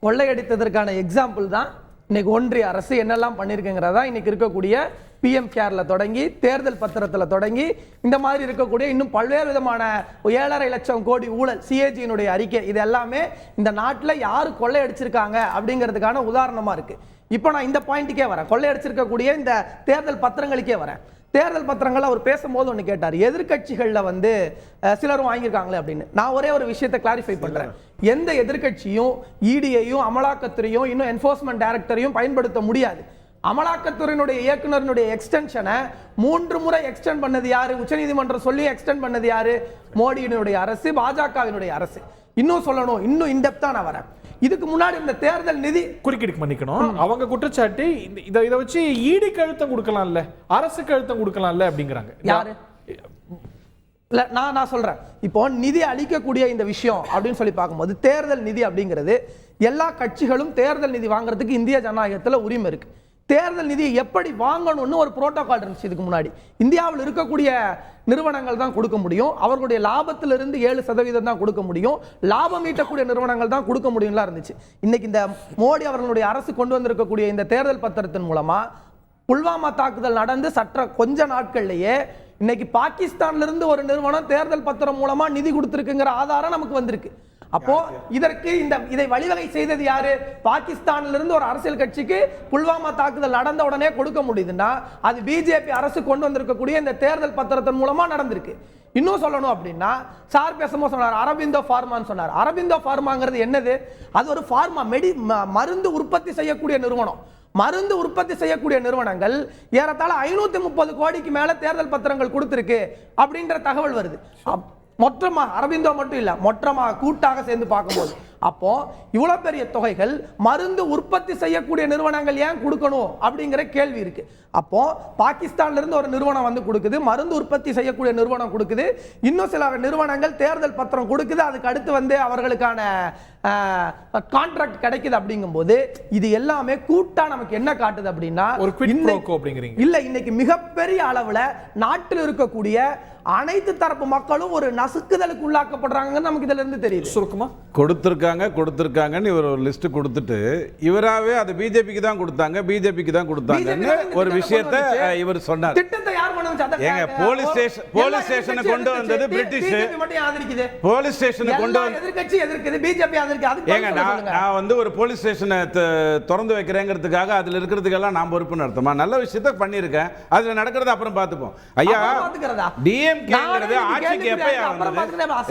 C: கொள்ளையடித்ததற்கான எக்ஸாம்பிள் தான் இன்னைக்கு ஒன்றிய அரசு என்னெல்லாம் பண்ணியிருக்குங்கிறதா இன்னைக்கு இருக்கக்கூடிய பிஎம் கேர்ல தொடங்கி தேர்தல் பத்திரத்தில் தொடங்கி இந்த மாதிரி இருக்கக்கூடிய இன்னும் பல்வேறு விதமான 7.5 லட்சம் கோடி ஊழல் சிஏஜியினுடைய அறிக்கை, இது எல்லாமே இந்த நாட்டில் யாரு கொள்ளையடிச்சிருக்காங்க அப்படிங்கிறதுக்கான உதாரணமா இருக்கு. இப்போ நான் இந்த பாயிண்ட்டுக்கே வரேன், கொள்ளையடிச்சிருக்கக்கூடிய இந்த தேர்தல் பத்திரங்களுக்கே வரேன். தேர்தல் பத்திரங்கள் அவர் பேசும்போது ஒன்று கேட்டார், எதிர்கட்சிகளில் வந்து சிலரும் வாங்கியிருக்காங்களே அப்படின்னு. நான் ஒரே ஒரு விஷயத்தை கிளாரிஃபை பண்றேன். எந்த எதிர்கட்சியும் இடியையும் அமலாக்கத்துறையும் இன்னும் என்ஃபோர்ஸ்மெண்ட் டைரக்டரையும் பயன்படுத்த முடியாது. அமலாக்கத்துறையினுடைய இயக்குனருடைய எக்ஸ்டென்ஷனை 3 முறை எக்ஸ்டெண்ட் பண்ணது யாரு? உச்சநீதிமன்றம் சொல்லி எக்ஸ்டெண்ட் பண்ணது யாரு? மோடியினுடைய அரசு, பாஜகவினுடைய அரசு. இன்னும் சொல்லணும், இன்னும் இன்டெப்தா நான் வரேன். இதுக்கு முன்னாடி இந்த தேர்தல் நிதி
A: குறுக்கீடு பண்ணிக்கணும். அவங்க குற்றச்சாட்டு இதை வச்சு ஈடிக்கு அழுத்தம் கொடுக்கலாம்ல, அரசுக்கு அழுத்தம் கொடுக்கலாம்ல அப்படிங்கிறாங்க.
C: யாரு? இல்ல நான் சொல்றேன், இப்போ நிதி அளிக்கக்கூடிய இந்த விஷயம் அப்படின்னு சொல்லி பார்க்கும்போது தேர்தல் நிதி அப்படிங்கிறது எல்லா கட்சிகளும் தேர்தல் நிதி வாங்குறதுக்கு இந்திய ஜனநாயகத்துல உரிமை இருக்கு. தேர்தல் நிதியை எப்படி வாங்கணும்னு ஒரு புரோட்டோகால் இருந்துச்சு. இதுக்கு முன்னாடி இந்தியாவில் இருக்கக்கூடிய நிறுவனங்கள் தான் கொடுக்க முடியும், அவர்களுடைய லாபத்திலிருந்து 7% தான் கொடுக்க முடியும், லாபம் ஈட்டக்கூடிய நிறுவனங்கள் தான் கொடுக்க முடியும்லாம் இருந்துச்சு. இன்னைக்கு இந்த மோடி அவர்களுடைய அரசு கொண்டு வந்திருக்கக்கூடிய இந்த தேர்தல் பத்திரத்தின் மூலமா புல்வாமா தாக்குதல் நடந்து சற்ற கொஞ்ச நாட்கள்லயே இன்னைக்கு பாகிஸ்தான்ல இருந்து ஒரு நிறுவனம் தேர்தல் பத்திரம் மூலமா நிதி கொடுத்திருக்குங்கிற ஆதாரம் நமக்கு வந்திருக்கு. அப்போ இதற்கு இதை வழிவகை செய்தது யாரு? பாகிஸ்தான்ல இருந்து ஒரு அரசியல் கட்சிக்கு புல்வாமா தாக்குதல் நடந்த உடனே கொடுக்க முடியுதுன்னா அது பிஜேபி அரசு கொண்டு வந்திருக்கக்கூடிய இந்த தேர்தல் பத்திரத்தின் மூலமா நடந்திருக்கு. இன்னும் சொல்லணும் அப்படின்னா சார் பேசும்போது சொன்னார் அரபிந்தோ ஃபார்மான்னு சொன்னார். அரபிந்தோ ஃபார்மாங்கிறது என்னது? அது ஒரு ஃபார்மா மருந்து உற்பத்தி செய்யக்கூடிய நிறுவனம். மருந்து உற்பத்தி செய்யக்கூடிய நிறுவனங்கள் ஏறத்தாழ 530 கோடிக்கு மேல தேர்தல் பத்திரங்கள் கொடுத்திருக்கு அப்படின்ற தகவல் வருது. மொத்தமா அரபிந்தோ மட்டும் இல்ல, மொத்தமா கூட்டாக சேர்ந்து பார்க்கும்போது அப்போ இவ்வளவு பெரிய தொகைகள் மருந்து உற்பத்தி செய்யக்கூடிய நிறுவனங்கள் ஏன் கொடுக்கணும் அப்படிங்கிற கேள்வி இருக்கு. அப்போ பாகிஸ்தான்ல இருந்து ஒரு நிறுவனம் வந்து கொடுக்குது, மருந்து உற்பத்தி செய்யக்கூடிய நிறுவனம் கொடுக்குது, இன்னும் சில நிறுவனங்கள் தேர்தல் பத்திரம் கொடுக்குது, அதுக்கு அடுத்து வந்து அவர்களுக்கான கான்ட்ராக்ட் கிடைக்குது. அப்படிங்கும்போது இது எல்லாமே கூட்டா நமக்கு என்ன காட்டுது அப்படின்னா இல்ல, இன்னைக்கு மிகப்பெரிய அளவுல நாட்டில் இருக்கக்கூடிய அனைத்து தரப்பு மக்களும் ஒரு நசுக்குதலுக்கு உள்ளாக்கப்படுறாங்கன்னு நமக்கு இதுல இருந்து தெரியுது.
A: சுருக்கமா
B: கொடுத்திருக்காங்கன்னு இவர் ஒரு லிஸ்ட் கொடுத்துட்டு இவராவே அது பிஜேபிக்கு தான் கொடுத்தாங்கன்னு ஒரு விஷயத்தை இவர் சொன்னார்.
C: திட்டத்தை யார் பண்ணுவாங்க?
B: ஏங்க போலீஸ் ஸ்டேஷனை கொண்டு வந்தது பிரிட்டிஷ். போலீஸ் ஸ்டேஷனை கொண்டு வந்து
C: எதிர்க்கட்சி எதிர்க்குது, பிஜேபி எதிர்க்குது.
B: ஏங்க நான் வந்து ஒரு போலீஸ் ஸ்டேஷனை திறந்து வைக்கிறேங்கிறதுக்காக அதுல இருக்கிறதுக்கெல்லாம் நான் பொறுப்புன்னு அர்த்தமா? நல்ல விஷயத்தை பண்ணியிருக்கேன், அதுல நடக்கிறது அப்புறம் பார்த்துப்போம். ஐயா டிஎம்கேங்கிறது ஆட்சிக்கு எப்பயா வந்தது?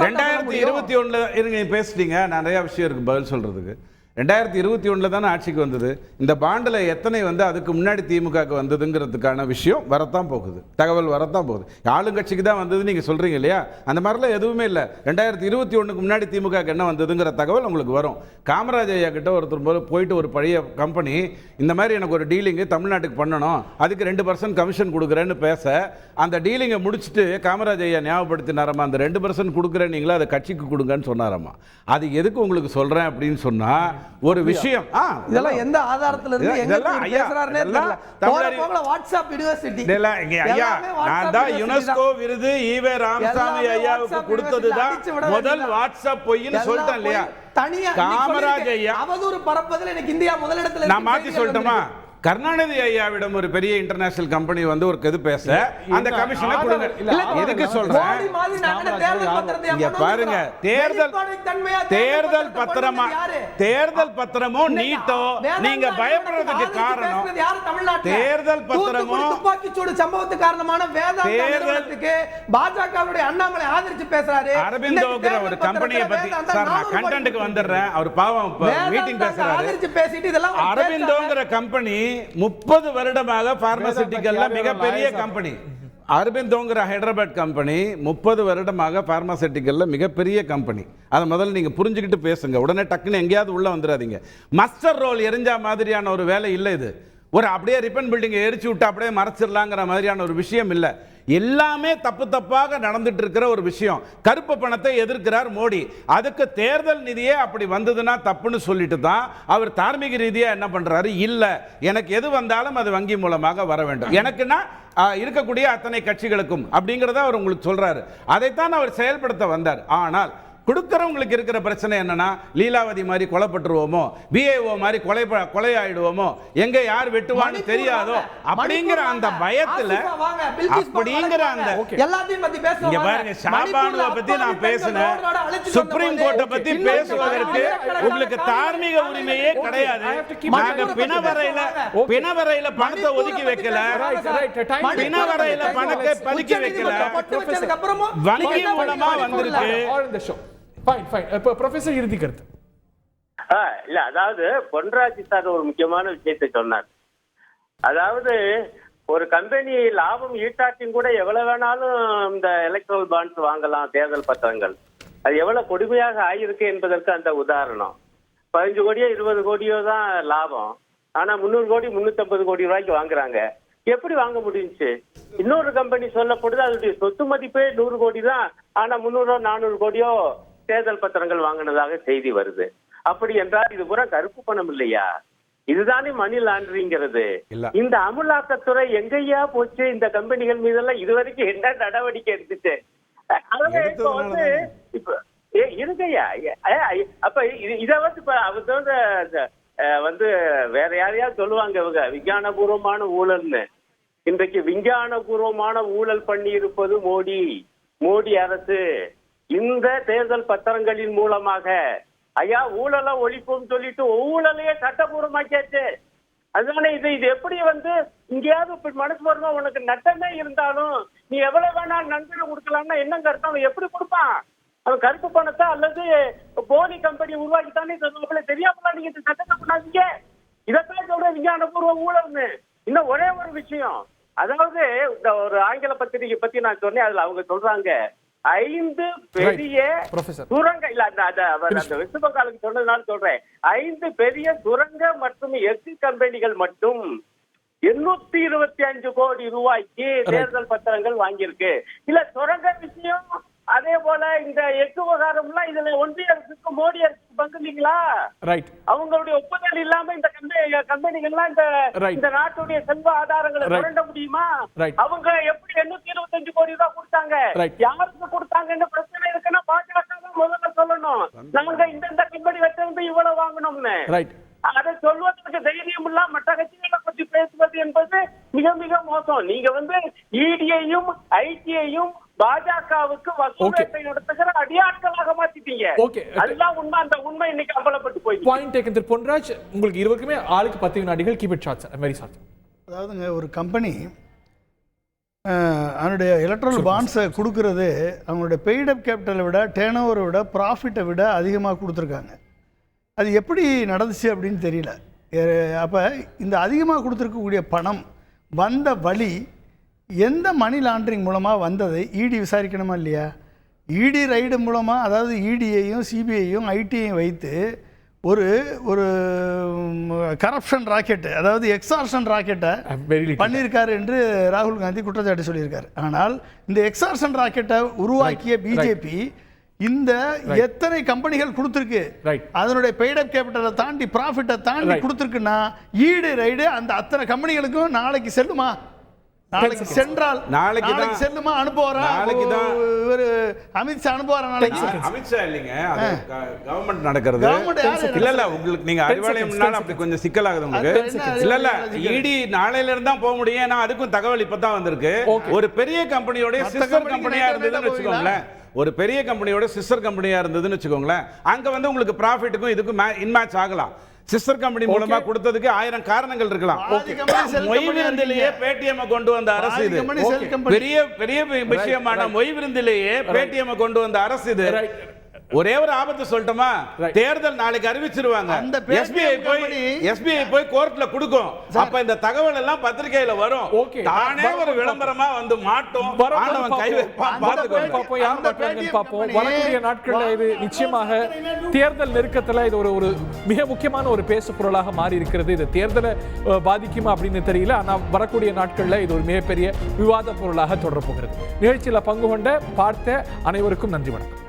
B: 2021 இருங்க பேசிட்டீங்க, நிறைய விஷயம் இருக்கு பதில் சொல்றதுக்கு. 2021 தானே ஆட்சிக்கு வந்தது. இந்த பாண்டில் எத்தனை வந்து அதுக்கு முன்னாடி திமுகவுக்கு வந்ததுங்கிறதுக்கான விஷயம் வரத்தான் போகுது, தகவல் வரத்தான் போகுது. ஆளுங்கட்சிக்கு தான் வந்தது நீங்கள் சொல்கிறீங்க இல்லையா? அந்த மாதிரிலாம் எதுவுமே இல்லை. 2021க்கு முன்னாடி திமுகவுக்கு என்ன வந்ததுங்கிற தகவல் உங்களுக்கு வரும். காமராஜ் ஐயா கிட்ட ஒருத்தர் போயிட்டு ஒரு பழைய கம்பெனி இந்த மாதிரி எனக்கு ஒரு டீலிங்கு தமிழ்நாட்டுக்கு பண்ணணும், அதுக்கு 2% கமிஷன் கொடுக்குறேன்னு பேச அந்த டீலிங்கை முடிச்சுட்டு காமராஜ் ஐயா ஞாபகப்படுத்தினாரம்மா, அந்த 2% கொடுக்குறேன் நீங்களா அதை கட்சிக்கு கொடுங்கன்னு சொன்னாரம்மா. அது எதுக்கு உங்களுக்கு சொல்கிறேன் அப்படின்னு சொன்னால் ஒரு விஷயம்
C: இதெல்லாம் எந்த ஆதாரத்துல இருந்து எங்க பேசுறாருன்னே தெரியல. போற வாட்ஸ்அப் யுனிவர்சிட்டி
B: ஐயா நான் தான் யுனெஸ்கோ விருது ஈவே ராமசாமி ஐயாவுக்கு கொடுத்ததுதான் முதல் வாட்ஸ்அப் பொய்ன்னு சொல்லிட்டேன் இல்லையா?
C: தனியா காமராஜ் ஐயா அவதூறு பரப்பதில் எனக்கு இந்தியா முதலிடத்துல.
B: நான் மாத்தி சொல்லட்டுமா? கருணாநிதி ஐயாவிடம் ஒரு பெரிய இன்டர்நேஷனல் கம்பெனி வந்து ஒரு இது பேச அந்த கமிஷனை கொடுங்க. எதுக்கு சொல்றேன், இங்க பாருங்க, தேர்தல் பத்திரமோ நீட்டோ நீங்க பயப்படுறதுக்கு காரணம், தேர்தல் பத்திரமோ
C: துப்பாக்கிச்சூடு சம்பவத்துக்கு காரணமான வேதாந்தத்துக்கு பாஜகவுடைய அண்ணாமலை ஆதரிச்சு பேசுறாரு.
B: அரவிந்தோங்கிற ஒரு கம்பெனியை பத்தி சார் நான் கண்டென்ட்க்கு வந்துடுறேன். அவர் பாவம் மீட்டிங் பேசுறாரு.
C: ஆதரிச்சு பேசிட்டு இதெல்லாம்
B: அரவிந்தோங்கிற கம்பெனி 30 வருடமாக பார்மாசிட்டிக்கல்ல மிகப்பெரிய கம்பெனி. அரவிந்தோங்கிற ஹைதராபாத் கம்பெனி 30 வருடமாக பார்மாசிட்டிக்கல்ல மிகப்பெரிய கம்பெனி. அதை முதல்ல நீங்க புரிஞ்சுக்கிட்டு பேசுங்க. உடனே டக்குன்னு எங்கேயாவது உள்ள வந்துடாதீங்க. மஸ்டர் ரோல் எரிஞ்சா மாதிரியான ஒரு வேலை இல்லை இது. ஒரு அப்படியே ரிப்பன் பில்டிங்கை எரிச்சு விட்டு அப்படியே மறைச்சிடலாங்கிற மாதிரியான ஒரு விஷயம் இல்லை. எல்லாமே தப்பாக நடந்துட்டு இருக்கிற ஒரு விஷயம். கருப்பு பணத்தை எதிர்க்கிறார் மோடி. அதுக்கு தேர்தல் நிதியே அப்படி வந்ததுன்னா தப்புன்னு சொல்லிட்டு தான் அவர் தார்மீக ரீதியா என்ன பண்றாரு, இல்ல எனக்கு எது வந்தாலும் அது வங்கி மூலமாக வர வேண்டும், எனக்குன்னா இருக்கக்கூடிய அத்தனை கட்சிகளுக்கும் அப்படிங்கிறத அவர் உங்களுக்கு சொல்றாரு. அதைத்தான் அவர் செயல்படுத்த வந்தார். ஆனால் கொடுக்கிறவங்களுக்கு இருக்கிற பிரச்சனை என்னன்னா, லீலாவதி மாதிரி கொலைப்பட்டுருவோமோ, பிஏஓ மாதிரி கொலை ஆயிடுவோமோ, எங்க யார் வெட்டுவான்னு தெரியாதோ அப்படிங்கிற அந்த பயத்துல, அப்படிங்கிற அந்த இங்க பாருங்க, ஷாபானுவை பத்தி நான் பேசினேன், சுப்ரீம் கோர்ட்டை பத்தி பேசுவதற்கு உங்களுக்கு தார்மீக உரிமையே கிடையாது. நாங்க பிணவரையில பணத்தை ஒதுக்கி வைக்கல, பிணவரையில பணத்தை பதுக்கி வைக்கல, வங்கி மூலமா வந்திருக்கு.
A: ப்ரொஃபசர் இறுதி கருத்து.
F: இல்ல, அதாவது பொன்ராஜ் சார் ஒரு முக்கியமான விஷயத்தை சொன்னார். அதாவது ஒரு கம்பெனி லாபம் ஈட்டாட்டியும் கூட எவ்வளவு வேணாலும் இந்த எலக்ட்ரல் பாண்ட்ஸ் வாங்கலாம், தேர்தல் பத்திரங்கள். அது எவ்வளவு கொடுமையாக ஆயிருக்கு என்பதற்கு அந்த உதாரணம். 15 கோடியோ 20 கோடியோ தான் லாபம், ஆனா 300 கோடி 350 கோடி ரூபாய்க்கு வாங்குறாங்க. எப்படி வாங்க முடிஞ்சுச்சு? இன்னொரு கம்பெனி சொல்லப்படுது அதனுடைய சொத்து மதிப்பே 100 கோடி தான், ஆனா 300 400 கோடியோ தேர்தல் பத்திரங்கள் வாங்கினதாக செய்தி வருது. அப்படி என்றால் இது பூரா கருப்பு பணம் இல்லையா? இதுதானே மணி லாண்டரிங்கிறது. இந்த அமலாக்கத்துறை எங்கேயா போச்சு? இந்த கம்பெனிகள் மீதெல்லாம் இதுவரைக்கும் என்ன நடவடிக்கை எடுத்துச்சு? இப்ப வந்து இப்ப இருக்கையா அப்ப இத வந்து இப்ப அவர் வந்து வேற யாரையாவது சொல்லுவாங்க இவங்க விஞ்ஞானபூர்வமான ஊழல்னு. இன்றைக்கு விஞ்ஞானபூர்வமான ஊழல் பண்ணி இருப்பது மோடி அரசு. இந்த தேர்தல் பத்திரங்களின் மூலமாக ஐயா ஊழலை ஒழிப்பும் சொல்லிட்டு ஊழலையே சட்டபூர்வமாக்கியாச்சு. அதுதானே இது எப்படி வந்து இங்கேயாவது மனசு வருமா? உனக்கு நட்டமே இருந்தாலும் நீ எவ்வளவு வேணாலும் நன்கொடை கொடுக்கலாம்னா என்னங்க அர்த்தம்? அவன் எப்படி கொடுப்பான்? அவன் கருப்பு பணத்தை அல்லது போலி கம்பெனி உருவாக்கித்தானே தெரியாமலாம் நீங்க இந்த சட்டத்தை பண்ணாதீங்க. இதைத்தான் சொல்ற விஞ்ஞானபூர்வ ஊழல்னு. இன்னும் ஒரே ஒரு விஷயம், அதாவது இந்த ஒரு ஆங்கில பத்திரிகை பத்தி நான் சொன்னேன், அதுல அவங்க சொல்றாங்க 5 பெரிய சுரங்க இல்ல அந்த வெஸ்ட் பெங்காலுக்கு சொன்னதுனால சொல்றேன், 5 பெரிய சுரங்க மற்றும் எஃகு கம்பெனிகள் மட்டும் 825 கோடி ரூபாய்க்கு தேர்தல் பத்திரங்கள் வாங்கியிருக்கு. இல்ல சுரங்க விஷயம் அதே போல இந்த எஃகு விவகாரம்லாம் இதுல ஒன்றிய அரசுக்கு மோடி அரசுக்கு பங்கு இல்லைங்களா? அவங்களுடைய ஒப்புதல் இல்லாம இந்த கம்பெனிகள்லாம் இந்த நாட்டுடைய செல்வ ஆதாரங்களை சுரண்ட முடியுமா? அவங்க எப்படி 825 கோடி ரூபாய் கொடுத்தாங்க? யாருக்கு கொடுத்தாங்கன்னு பிரச்சனை இருக்குன்னா பாஜக தான் முதல்ல சொல்லணும். நாங்க இந்த கம்பெனி வச்சிருந்து இவ்வளவு வாங்கணும்னு. அதை சொல்வதற்கு தைரியம் இல்ல மற்ற கட்சிகளை பற்றி பேசுவது என்பது மிக மிக மோசம். நீங்க வந்து இடியையும் ஐடியையும் பாஜகவுக்கு வசூலத்தை நடத்துகிற அடியாட்களாக மாத்திட்டீங்க. அதுதான் உண்மை. அந்த உண்மை இன்னைக்கு அம்பலப்பட்டு போயிடுச்சு.
A: பாயிண்ட் டேக்கன் திரு பொன்ராஜ். உங்களுக்கு இருவருக்குமே ஆளுக்கு 10 வினாடிகள். Keep it short sir, very short.
G: அதாவதுங்க ஒரு கம்பெனி அவனுடைய எலக்ட்ரல் பாண்ட்ஸை கொடுக்கறது அவங்களுடைய பெய்டப் கேபிட்டலை விட டேர்ன் ஓவரை விட ப்ராஃபிட்டை விட அதிகமாக கொடுத்துருக்காங்க. அது எப்படி நடந்துச்சு அப்படின்னு தெரியல. அப்போ இந்த அதிகமாக கொடுத்துருக்கக்கூடிய பணம் வந்த வழி எந்த மணி லாண்டரிங் மூலமாக வந்ததை இடி விசாரிக்கணுமா இல்லையா? இடி ரைடு மூலமாக, அதாவது இடியையும் சிபிஐயும் ஐடியையும் வைத்து ஒரு ஒரு கரப்ஷன் ராக்கெட்டு, அதாவது எக்ஸார்ஷன் ராக்கெட்டை பண்ணியிருக்காரு என்று ராகுல் காந்தி குற்றச்சாட்டு சொல்லியிருக்காரு. ஆனால் இந்த எக்ஸார்ஷன் ராக்கெட்டை உருவாக்கிய பிஜேபி இந்த எத்தனை கம்பெனிகள் கொடுத்துருக்கு, அதனுடைய பெய்டப் கேபிட்டலை தாண்டி ப்ராஃபிட்டை தாண்டி கொடுத்துருக்குன்னா ஈடு ரைடு அந்த அத்தனை கம்பெனிகளுக்கும் நாளைக்கு செல்லுமா? நாளைக்கு சென்றால்
B: நாளைக்கு தான்
G: செல்லுமா அனுப்புவாரா?
B: நாளைக்கு தான்
G: இவர் அமித்ஷா அனுப்புவாரா நாளைக்கு?
B: அமித்ஷா இல்லைங்க, அது கவர்மெண்ட் நடக்கிறது.
G: கவர்மெண்ட் யாரு?
B: இல்ல உங்களுக்கு நீங்க அறிவாலயம்னால அப்படி கொஞ்சம் சிக்கலாகுது உங்களுக்கு. இல்ல இடி நாளையில இருந்து தான் போக முடியும். ஏன்னா அதுக்கும் தகவல் இப்பதான் வந்திருக்கு. ஒரு பெரிய கம்பெனியோட சிஸ்டர் கம்பெனியா இருந்ததுன்னு வச்சுக்கோங்களேன், ஒரு பெரிய கம்பெனியோட சிஸ்டர் கம்பெனியா இருந்ததுன்னு வச்சுக்கோங்களேன், அங்க வந்து உங்களுக்கு ப்ராஃபிட்டுக்கும் இதுக்கும் இன்மேட்ச் ஆகலாம். சிஸ்டர் கம்பெனி மூலமா கொடுத்ததுக்கு 1000 காரணங்கள் இருக்கலாம். மொய்விருந்திலேயே பேடிஎம் கொண்டு வந்த அரசு இது. பெரிய பெரிய விஷயமான மொய்விருந்திலேயே பேடிஎம் கொண்டு வந்த அரசு இது. ஒரே ஒரு ஆபத்து சொல்லட்டுமா, தேர்தல் நாளைக்கு அறிவிச்சிருவாங்க, எஸ்பிஐ போய் கோர்ட்ல கொடுக்கும். அப்ப இந்த தகவல் எல்லாம் பத்திரிகையில வரும், தானே ஒரு விளம்பரமா வந்து மாட்டோம்.
A: வரக்கூடிய நாட்கள்ல இது நிச்சயமாக தேர்தல் நெருக்கத்துல இது ஒரு மிக முக்கியமான ஒரு பேசு பொருளாக மாறி இருக்கிறது. இது தேர்தலை பாதிக்குமா அப்படின்னு தெரியல, ஆனா வரக்கூடிய நாட்கள்ல இது ஒரு மிகப்பெரிய விவாத பொருளாக தொடரப்போகிறது. நிகழ்ச்சியில பங்கு கொண்ட பார்த்த அனைவருக்கும் நன்றி, வணக்கம்.